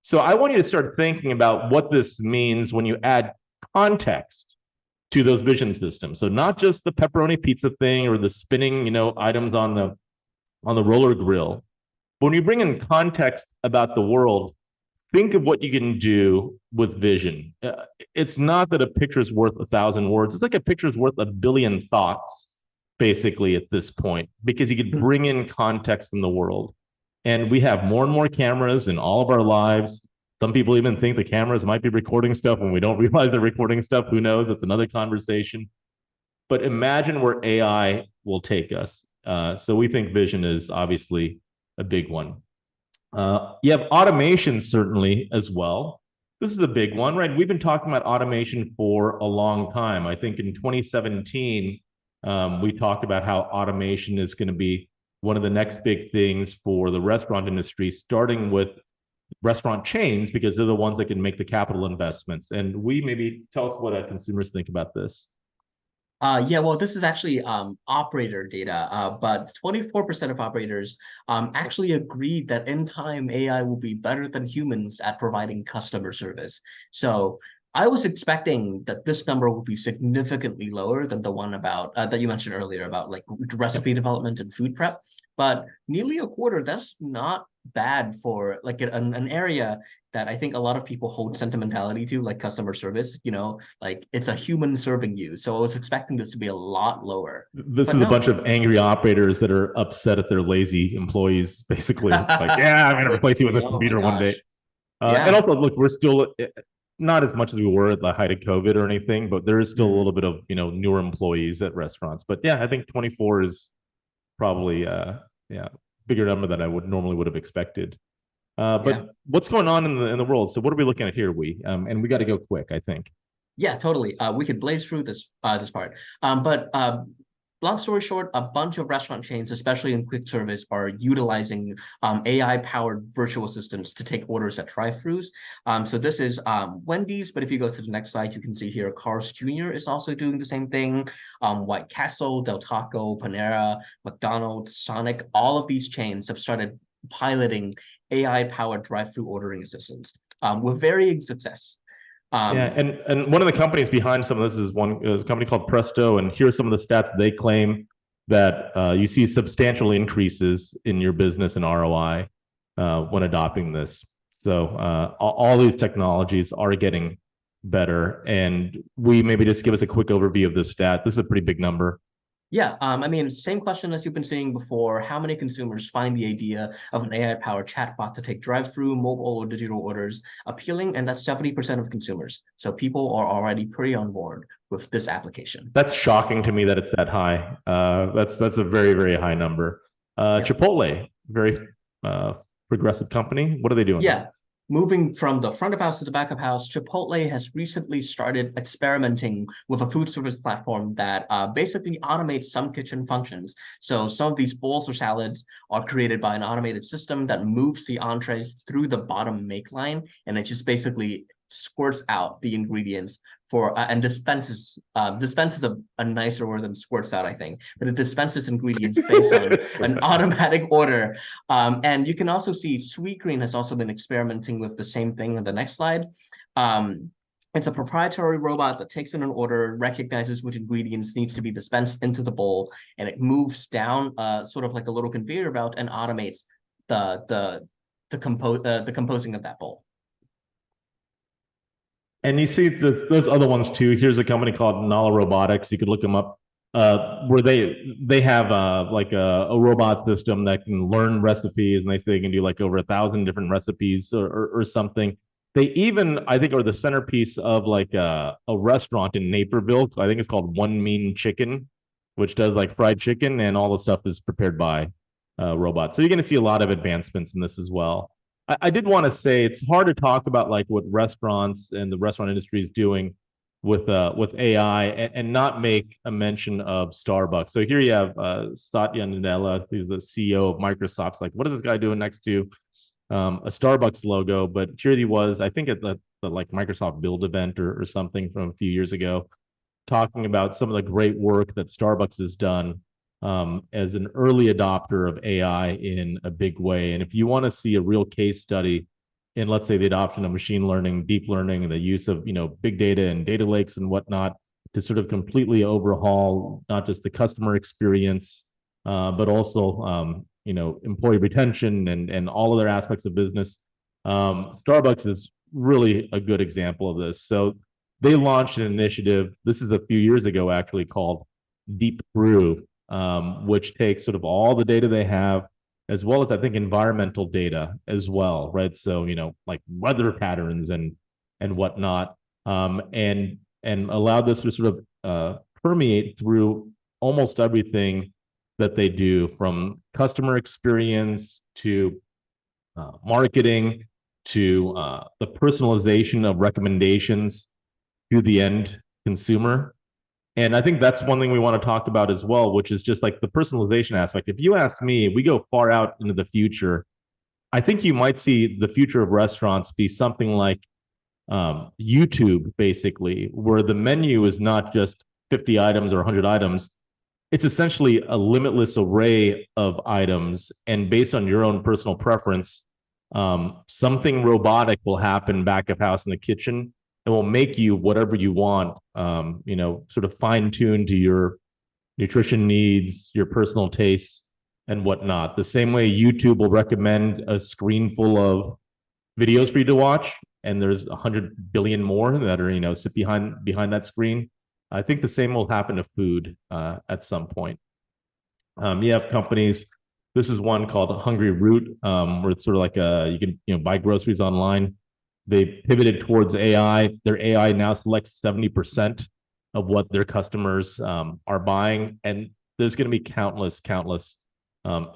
So I want you to start thinking about what this means when you add context to those vision systems. So not just the pepperoni pizza thing or the spinning, items on the roller grill. But when you bring in context about the world, think of what you can do with vision. It's not that a picture is worth 1,000 words. It's like a picture is worth 1,000,000,000 thoughts, basically, at this point, because you could bring in context from the world. And we have more and more cameras in all of our lives. Some people even think the cameras might be recording stuff when we don't realize they're recording stuff. Who knows? That's another conversation. But imagine where AI will take us. So we think vision is obviously a big one. You have automation certainly as well. This is a big one, right? We've been talking about automation for a long time. I think in 2017, we talked about how automation is going to be one of the next big things for the restaurant industry, starting with restaurant chains, because they're the ones that can make the capital investments. And we maybe tell us what consumers think about this. Yeah, well, this is actually operator data, but 24% of operators actually agreed that in time AI will be better than humans at providing customer service. So I was expecting that this number would be significantly lower than the one about that you mentioned earlier about like recipe development and food prep, but nearly a quarter, that's not bad for like an area that I think a lot of people hold sentimentality to, like customer service, like it's a human serving you. So I was expecting this to be a lot lower. This But is a no. bunch of angry operators that are upset at their lazy employees, basically. Like, yeah, I'm going to replace you with a Oh my computer one day. gosh. And Yeah. also, look, we're still not as much as we were at the height of COVID or anything, but there is still a little bit of newer employees at restaurants. But yeah, I think 24 is probably yeah, bigger number than I would have expected. But Yeah. what's going on in the world? So what are we looking at here? And we got to go quick, I think. Yeah, totally. We could blaze through this part. But long story short, a bunch of restaurant chains, especially in quick service, are utilizing AI-powered virtual assistants to take orders at drive-thrus. So this is Wendy's, but if you go to the next slide, you can see here Carl's Jr. is also doing the same thing. White Castle, Del Taco, Panera, McDonald's, Sonic, all of these chains have started piloting AI-powered drive-thru ordering assistants with varying success. Yeah, and one of the companies behind some of this is a company called Presto, and here's some of the stats they claim that you see substantial increases in your business and ROI when adopting this. So all these technologies are getting better, and we maybe just give us a quick overview of this stat. This is a pretty big number. Yeah, I mean, same question as you've been seeing before. How many consumers find the idea of an AI-powered chatbot to take drive-through, mobile, or digital orders appealing? And that's 70% of consumers. So people are already pretty on board with this application. That's shocking to me that it's that high. That's a very, very high number. Yep. Chipotle, very progressive company. What are they doing? Yeah. Moving from the front of house to the back of house, Chipotle has recently started experimenting with a food service platform that basically automates some kitchen functions. So some of these bowls or salads are created by an automated system that moves the entrees through the bottom make line, and it just basically squirts out the ingredients for and dispenses a nicer word than squirts out, I think, but it dispenses ingredients based on an automatic order. And you can also see Sweetgreen has also been experimenting with the same thing in the next slide. It's a proprietary robot that takes in an order, recognizes which ingredients needs to be dispensed into the bowl, and it moves down sort of like a little conveyor belt and automates the composing of that bowl. And you see those other ones too. Here's a company called Nala Robotics. You could look them up, where they have like a robot system that can learn recipes, and they say they can do like over 1,000 different recipes or something. They even, I think, are the centerpiece of like a restaurant in Naperville. I think it's called One Mean Chicken, which does like fried chicken, and all the stuff is prepared by robots. So you're going to see a lot of advancements in this as well. I did want to say it's hard to talk about like what restaurants and the restaurant industry is doing with AI and not make a mention of Starbucks. So here you have Satya Nadella, who's the CEO of Microsoft. Like, what is this guy doing next to a Starbucks logo? But here he was, I think, at the like Microsoft Build event or something from a few years ago. talking about some of the great work that Starbucks has done as an early adopter of AI in a big way. And if you want to see a real case study in, let's say, the adoption of machine learning, deep learning, and the use of big data and data lakes and whatnot to sort of completely overhaul not just the customer experience, but also employee retention and all other aspects of business. Starbucks is really a good example of this. So they launched an initiative. This is a few years ago, actually, called Deep Brew, which takes sort of all the data they have, as well as I think environmental data as well, right? So like weather patterns and whatnot, and allow this to sort of permeate through almost everything that they do, from customer experience to marketing to the personalization of recommendations to the end consumer. And I think that's one thing we want to talk about as well, which is just like the personalization aspect. If you ask me, we go far out into the future, I think you might see the future of restaurants be something like YouTube, basically, where the menu is not just 50 items or 100 items. It's essentially a limitless array of items. And based on your own personal preference, something robotic will happen back of house in the kitchen and will make you whatever you want, sort of fine tuned to your nutrition needs, your personal tastes, and whatnot. The same way YouTube will recommend a screen full of videos for you to watch, and there's 100 billion more that are sit behind that screen. I think the same will happen to food at some point. You have companies. This is one called Hungry Root, where it's sort of like you can buy groceries online. They pivoted towards AI. Their AI now selects 70% of what their customers are buying, and there's going to be countless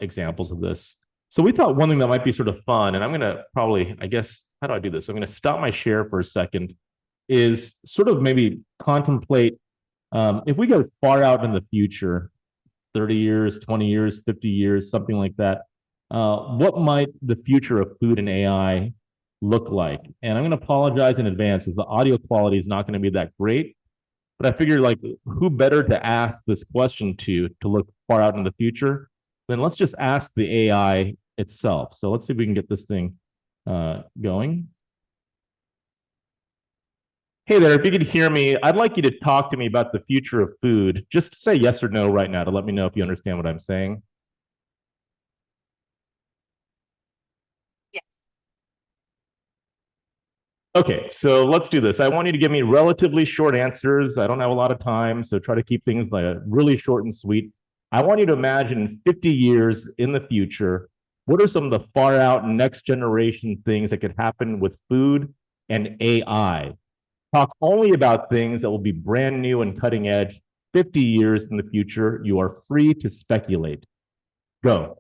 examples of this. So we thought one thing that might be sort of fun, and I'm going to probably, I guess, how do I do this? I'm going to stop my share for a second, is sort of maybe contemplate if we go far out in the future, 30 years, 20 years, 50 years, something like that, what might the future of food and AI look like? And I'm going to apologize in advance because the audio quality is not going to be that great. But I figured, like, who better to ask this question to look far out in the future? Then let's just ask the AI itself. So let's see if we can get this thing going. Hey there, if you could hear me, I'd like you to talk to me about the future of food. Just say yes or no right now to let me know if you understand what I'm saying. Yes. Okay, so let's do this. I want you to give me relatively short answers. I don't have a lot of time, so try to keep things like really short and sweet. I want you to imagine 50 years in the future. What are some of the far out next generation things that could happen with food and AI? Talk only about things that will be brand new and cutting edge 50 years in the future. You are free to speculate. Go.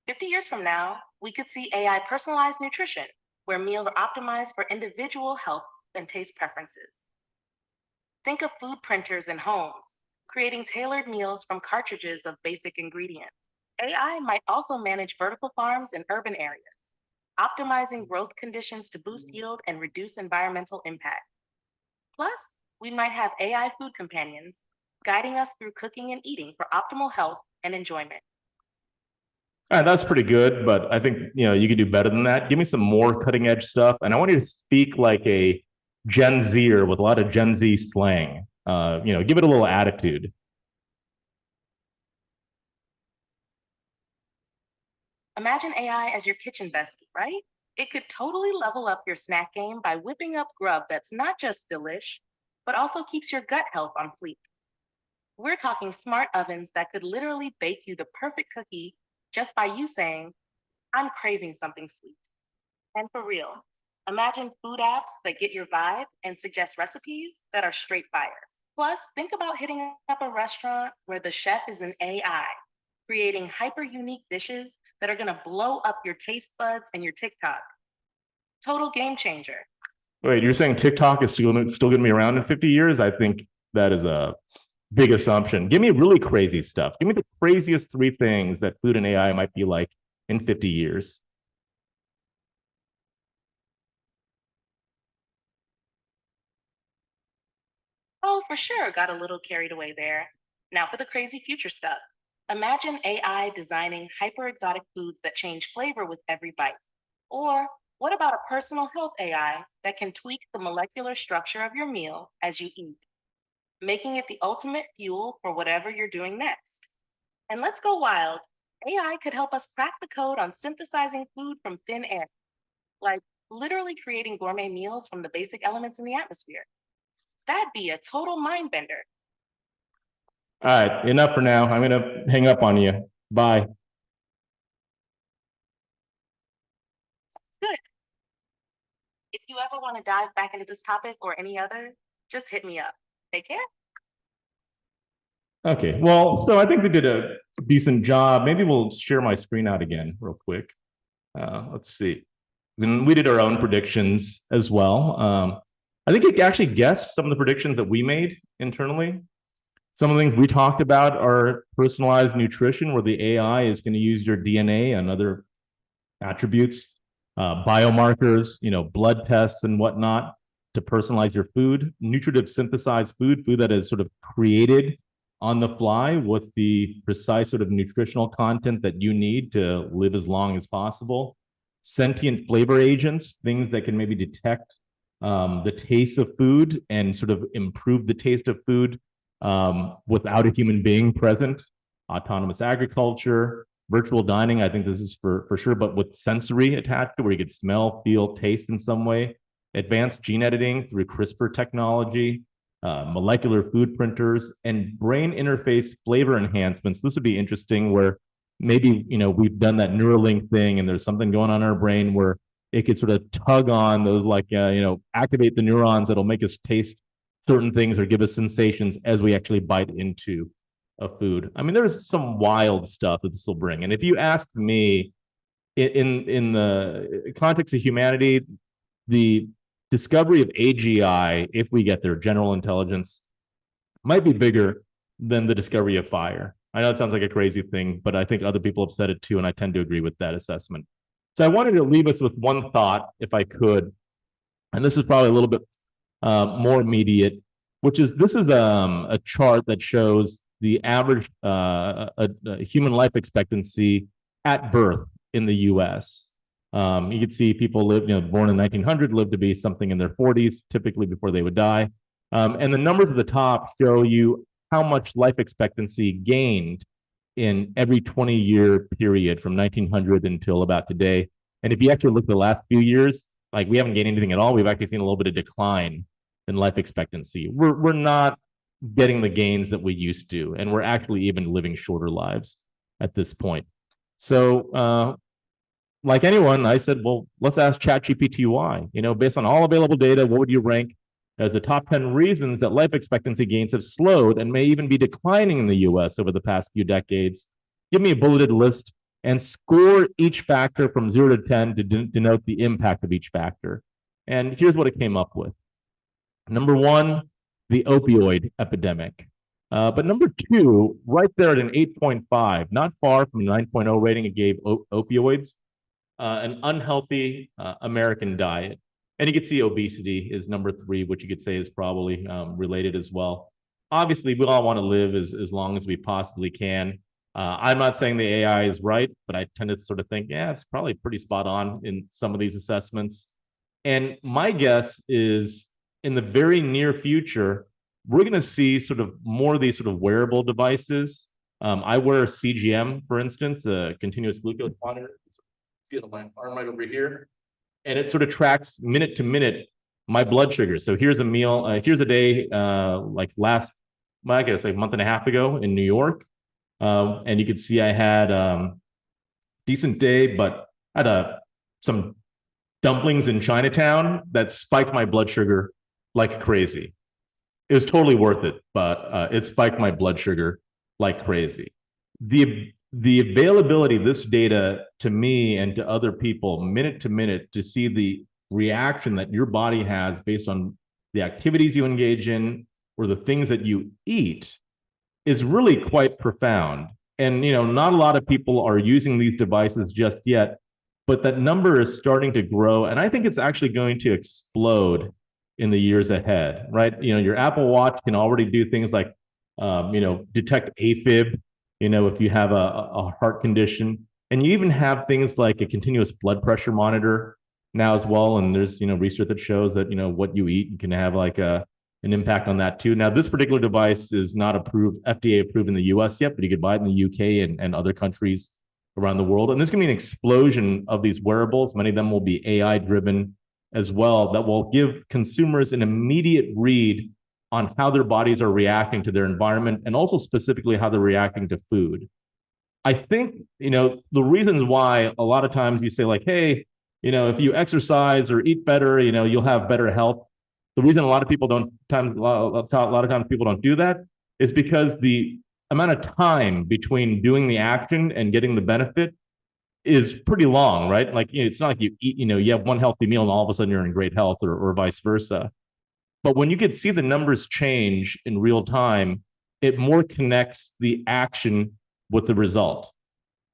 "50 years from now, we could see AI personalized nutrition, where meals are optimized for individual health and taste preferences. Think of food printers in homes, creating tailored meals from cartridges of basic ingredients. AI might also manage vertical farms in urban areas, optimizing growth conditions to boost yield and reduce environmental impact. Plus, we might have AI food companions guiding us through cooking and eating for optimal health and enjoyment." All right, that's pretty good, but I think you could do better than that. Give me some more cutting edge stuff, and I want you to speak like a Gen Zer with a lot of Gen Z slang. Give it a little attitude. Imagine AI as your kitchen bestie, right? It could totally level up your snack game by whipping up grub that's not just delish, but also keeps your gut health on fleek. We're talking smart ovens that could literally bake you the perfect cookie just by you saying, "I'm craving something sweet." And for real, imagine food apps that get your vibe and suggest recipes that are straight fire. Plus, think about hitting up a restaurant where the chef is an AI, creating hyper unique dishes that are going to blow up your taste buds and your TikTok. Total game changer. Wait, you're saying TikTok is still going to be around in 50 years? I think that is a big assumption. Give me really crazy stuff. Give me the craziest three things that food and AI might be like in 50 years. Oh, for sure, got a little carried away there. Now for the crazy future stuff. Imagine AI designing hyper exotic foods that change flavor with every bite. Or what about a personal health AI that can tweak the molecular structure of your meal as you eat, making it the ultimate fuel for whatever you're doing next? And let's go wild. AI could help us crack the code on synthesizing food from thin air, like literally creating gourmet meals from the basic elements in the atmosphere. That'd be a total mind bender. All right, enough for now. I'm gonna hang up on you. Bye. Sounds good. If you ever want to dive back into this topic or any other, just hit me up. Take care. Okay, well, so I think we did a decent job. Maybe we'll share my screen out again real quick. Let's see. Then we did our own predictions as well. I think it actually guessed some of the predictions that we made internally. Some of the things we talked about are personalized nutrition, where the AI is going to use your DNA and other attributes, biomarkers, blood tests and whatnot to personalize your food. Nutritive synthesized food that is sort of created on the fly with the precise sort of nutritional content that you need to live as long as possible. Sentient flavor agents, things that can maybe detect the taste of food and sort of improve the taste of food without a human being present. Autonomous agriculture, virtual dining, I think this is for sure, but with sensory attached to where you could smell, feel, taste in some way. Advanced gene editing through CRISPR technology, molecular food printers, and brain interface flavor enhancements. This would be interesting where maybe, we've done that Neuralink thing and there's something going on in our brain where it could sort of tug on those, activate the neurons that'll make us taste certain things or give us sensations as we actually bite into a food. I mean, there's some wild stuff that this will bring. And if you ask me, in the context of humanity, the discovery of AGI, if we get there, general intelligence, might be bigger than the discovery of fire. I know it sounds like a crazy thing, but I think other people have said it too, and I tend to agree with that assessment. So I wanted to leave us with one thought, if I could, and this is probably a little bit more immediate, which is this is a chart that shows the average human life expectancy at birth in the U.S. You can see people live, born in 1900, live to be something in their 40s, typically before they would die. And the numbers at the top show you how much life expectancy gained in every 20-year period from 1900 until about today. And if you actually look at the last few years, like we haven't gained anything at all. We've actually seen a little bit of decline in life expectancy. We're not getting the gains that we used to, and we're actually even living shorter lives at this point. So, like anyone, I said, well, let's ask ChatGPT why. Based on all available data, what would you rank as the top 10 reasons that life expectancy gains have slowed and may even be declining in the US over the past few decades? Give me a bulleted list and score each factor from 0 to 10 to denote the impact of each factor. And here's what it came up with. Number 1, the opioid epidemic. But number 2, right there at an 8.5, not far from a 9.0 rating it gave opioids, an unhealthy American diet. And you could see obesity is number 3, which you could say is probably related as well. Obviously, we all want to live as long as we possibly can. I'm not saying the AI is right, but I tend to sort of think, yeah, it's probably pretty spot on in some of these assessments. And my guess is in the very near future, we're going to see sort of more of these sort of wearable devices. I wear a CGM, for instance, a continuous glucose monitor. See it on my arm right over here. And it sort of tracks minute to minute my blood sugar. So here's a meal, here's a day like I guess like a month and a half ago in New York. And you could see I had decent day, but I had some dumplings in Chinatown that spiked my blood sugar like crazy. It was totally worth it, but it spiked my blood sugar like crazy. The availability of this data to me and to other people minute to minute to see the reaction that your body has based on the activities you engage in or the things that you eat is really quite profound. And not a lot of people are using these devices just yet, but that number is starting to grow. And I think it's actually going to explode in the years ahead, right? Your Apple Watch can already do things like, detect AFib, if you have a heart condition. And you even have things like a continuous blood pressure monitor now as well. And there's, research that shows that, what you eat can have like an impact on that too. Now, this particular device is not approved, FDA approved in the US yet, but you could buy it in the UK and other countries around the world. And there's going to be an explosion of these wearables. Many of them will be AI driven as well, that will give consumers an immediate read on how their bodies are reacting to their environment, and also specifically how they're reacting to food. I think, the reasons why a lot of times you say like, hey, if you exercise or eat better, you'll have better health. The reason a lot of times people don't do that is because the amount of time between doing the action and getting the benefit is pretty long, right? Like, it's not like you eat, you have one healthy meal and all of a sudden you're in great health, or vice versa. But when you could see the numbers change in real time, it more connects the action with the result.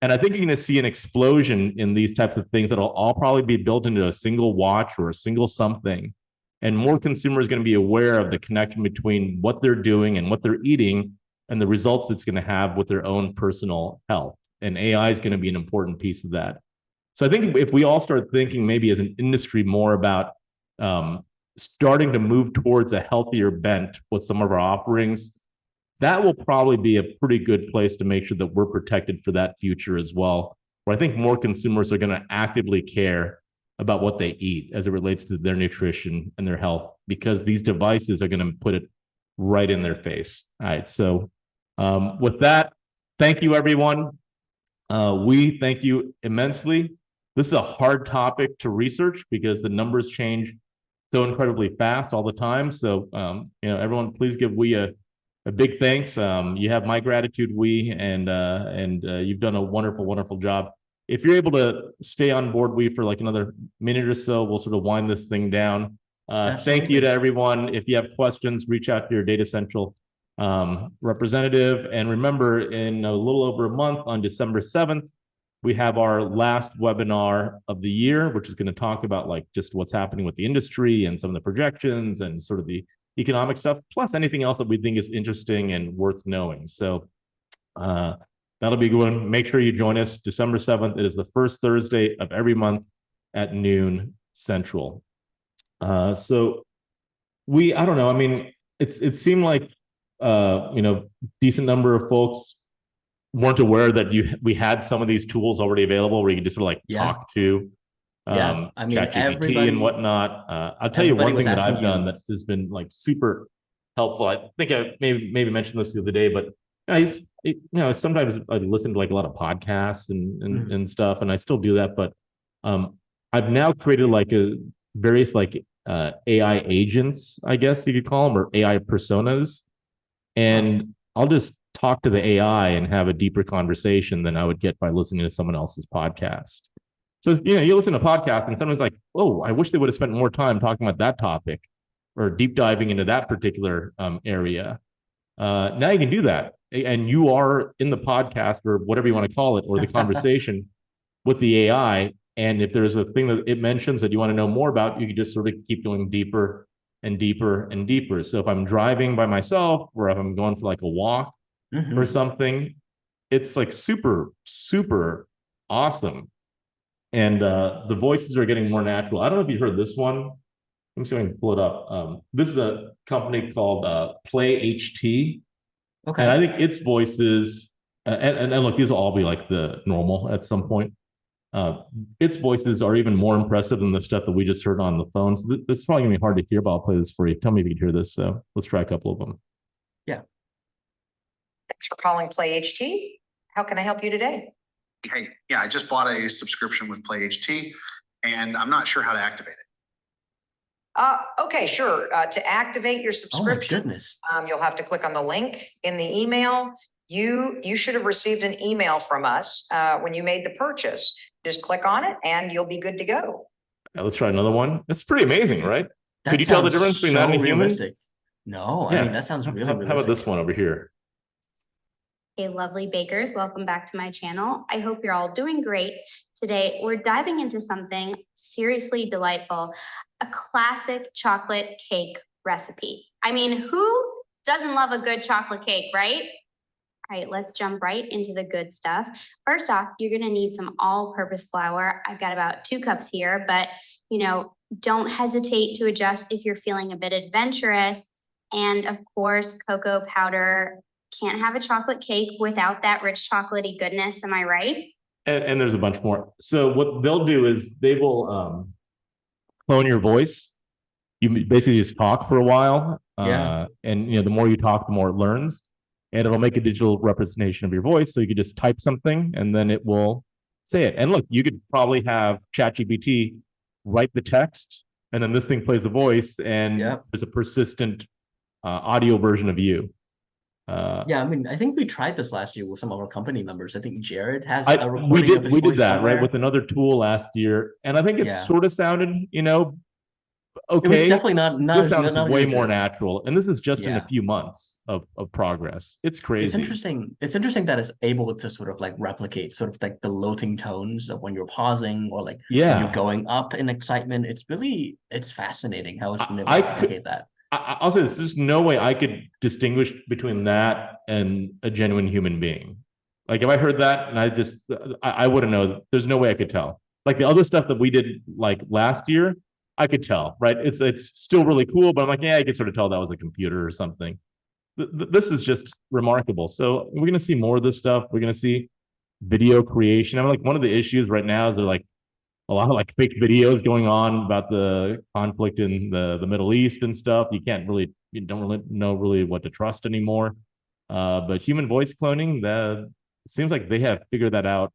And I think you're going to see an explosion in these types of things that'll all probably be built into a single watch or a single something. And more consumers are going to be aware of the connection between what they're doing and what they're eating and the results it's going to have with their own personal health. And AI is going to be an important piece of that. So I think if we all start thinking maybe as an industry more about starting to move towards a healthier bent with some of our offerings, that will probably be a pretty good place to make sure that we're protected for that future as well. Where I think more consumers are going to actively care about what they eat as it relates to their nutrition and their health, because these devices are going to put it right in their face. All right. So with that, thank you, everyone. We thank you immensely. This is a hard topic to research because the numbers change so incredibly fast all the time. So, everyone, please give We a big thanks. You have my gratitude, We, and you've done a wonderful, wonderful job. If you're able to stay on board, We, for like another minute or so, we'll sort of wind this thing down. Thank you to everyone. If you have questions, reach out to your Datassential representative. And remember, in a little over a month, on December 7th, we have our last webinar of the year, which is going to talk about like just what's happening with the industry and some of the projections and sort of the economic stuff, plus anything else that we think is interesting and worth knowing. So that'll be a good one. Make sure you join us December 7th. It is the first Thursday of every month at noon Central. So I don't know. I mean, it seemed like decent number of folks weren't aware that we had some of these tools already available where you could just sort of like talk to ChatGPT and whatnot. I'll tell you one thing that I've done that has been like super helpful. I think I maybe mentioned this the other day, but sometimes I listen to like a lot of podcasts and stuff, and I still do that. But I've now created like various like AI agents, I guess you could call them, or AI personas, and I'll just talk to the AI and have a deeper conversation than I would get by listening to someone else's podcast. So, you listen to a podcast and someone's like, oh, I wish they would have spent more time talking about that topic or deep diving into that particular area. Now you can do that. And you are in the podcast, or whatever you want to call it, or the conversation with the AI. And if there's a thing that it mentions that you want to know more about, you can just sort of keep going deeper and deeper and deeper. So if I'm driving by myself, or if I'm going for like a walk or something, it's like super, super awesome. And the voices are getting more natural. I don't know if you heard this one. Let me see if I can pull it up. This is a company called PlayHT. Okay. And I think its voices, and look, these will all be like the normal at some point. Its voices are even more impressive than the stuff that we just heard on the phone. So this is probably gonna be hard to hear, but I'll play this for you. Tell me if you can hear this. So let's try a couple of them. Yeah. Thanks for calling PlayHT. How can I help you today? Hey, yeah, I just bought a subscription with PlayHT, and I'm not sure how to activate it. Okay, sure. To activate your subscription, you'll have to click on the link in the email. You should have received an email from us when you made the purchase. Just click on it and you'll be good to go. Let's try another one. That's pretty amazing, right? Could you tell the difference between that and a human? No, I mean, that sounds really realistic. How about this one over here? Hey, lovely bakers, welcome back to my channel. I hope you're all doing great. Today, we're diving into something seriously delightful, a classic chocolate cake recipe. I mean, who doesn't love a good chocolate cake, right? All right, let's jump right into the good stuff. First off, you're gonna need some all-purpose flour. I've got about 2 cups here, but don't hesitate to adjust if you're feeling a bit adventurous. And of course, cocoa powder. Can't have a chocolate cake without that rich chocolatey goodness, am I right? And there's a bunch more. So what they'll do is they will clone your voice. You basically just talk for a while. And the more you talk, the more it learns. And it'll make a digital representation of your voice. So you could just type something and then it will say it. And look, you could probably have ChatGPT write the text, and then this thing plays the voice, and there's a persistent audio version of you. Yeah, I mean, I think we tried this last year with some of our company members. I think Jared has a recording of his we voice did that somewhere. right with another tool last year, and I think it sort of sounded, okay. It was definitely not this sounds not way as more good. natural, and this is just in a few months of progress. It's crazy. It's interesting. It's interesting that it's able to sort of like replicate sort of like the lilting tones of when you're pausing or like when you're going up in excitement. It's fascinating how it's been able to replicate that. I'll say this: there's no way I could distinguish between that and a genuine human being. Like if I heard that and I wouldn't know. There's no way I could tell. Like the other stuff that we did like last year, I could tell, right? It's still really cool, but I'm like, yeah, I could sort of tell that was a computer or something. This is just remarkable. So we're gonna see more of this stuff. We're gonna see video creation. I'm like, one of the issues right now is they're like a lot of like fake videos going on about the conflict in the Middle East and stuff. You don't really know what to trust anymore. But human voice cloning, it seems like they have figured that out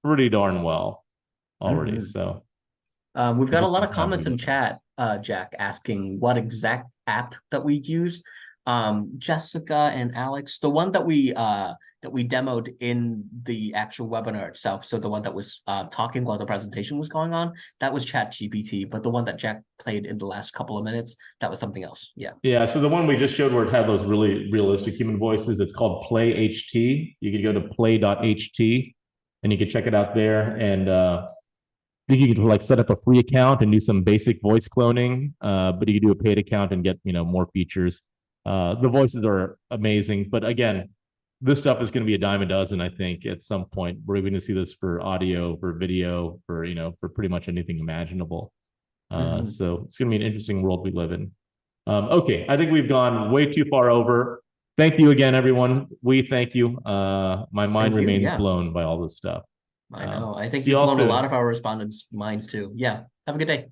pretty darn well already. So we've got a lot of comments in chat, Jack, asking what exact app that we use. Jessica and Alex, the one that we demoed in the actual webinar itself. So the one that was talking while the presentation was going on, that was ChatGPT. But the one that Jack played in the last couple of minutes, that was something else. Yeah. Yeah. So the one we just showed where it had those really realistic human voices, it's called Play HT. You could go to play.ht and you can check it out there. And you can like set up a free account and do some basic voice cloning, but you can do a paid account and get more features. The voices are amazing, but again, this stuff is going to be a dime a dozen. I think at some point we're going to see this for audio, for video, for for pretty much anything imaginable. So it's going to be an interesting world we live in. Okay, I think we've gone way too far over. Thank you again, everyone. We thank you. My mind remains blown by all this stuff. I know. I think you've blown a lot of our respondents' minds too. Yeah. Have a good day.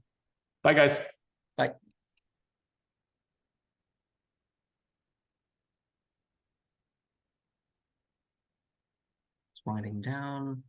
Bye, guys. Bye. It's winding down.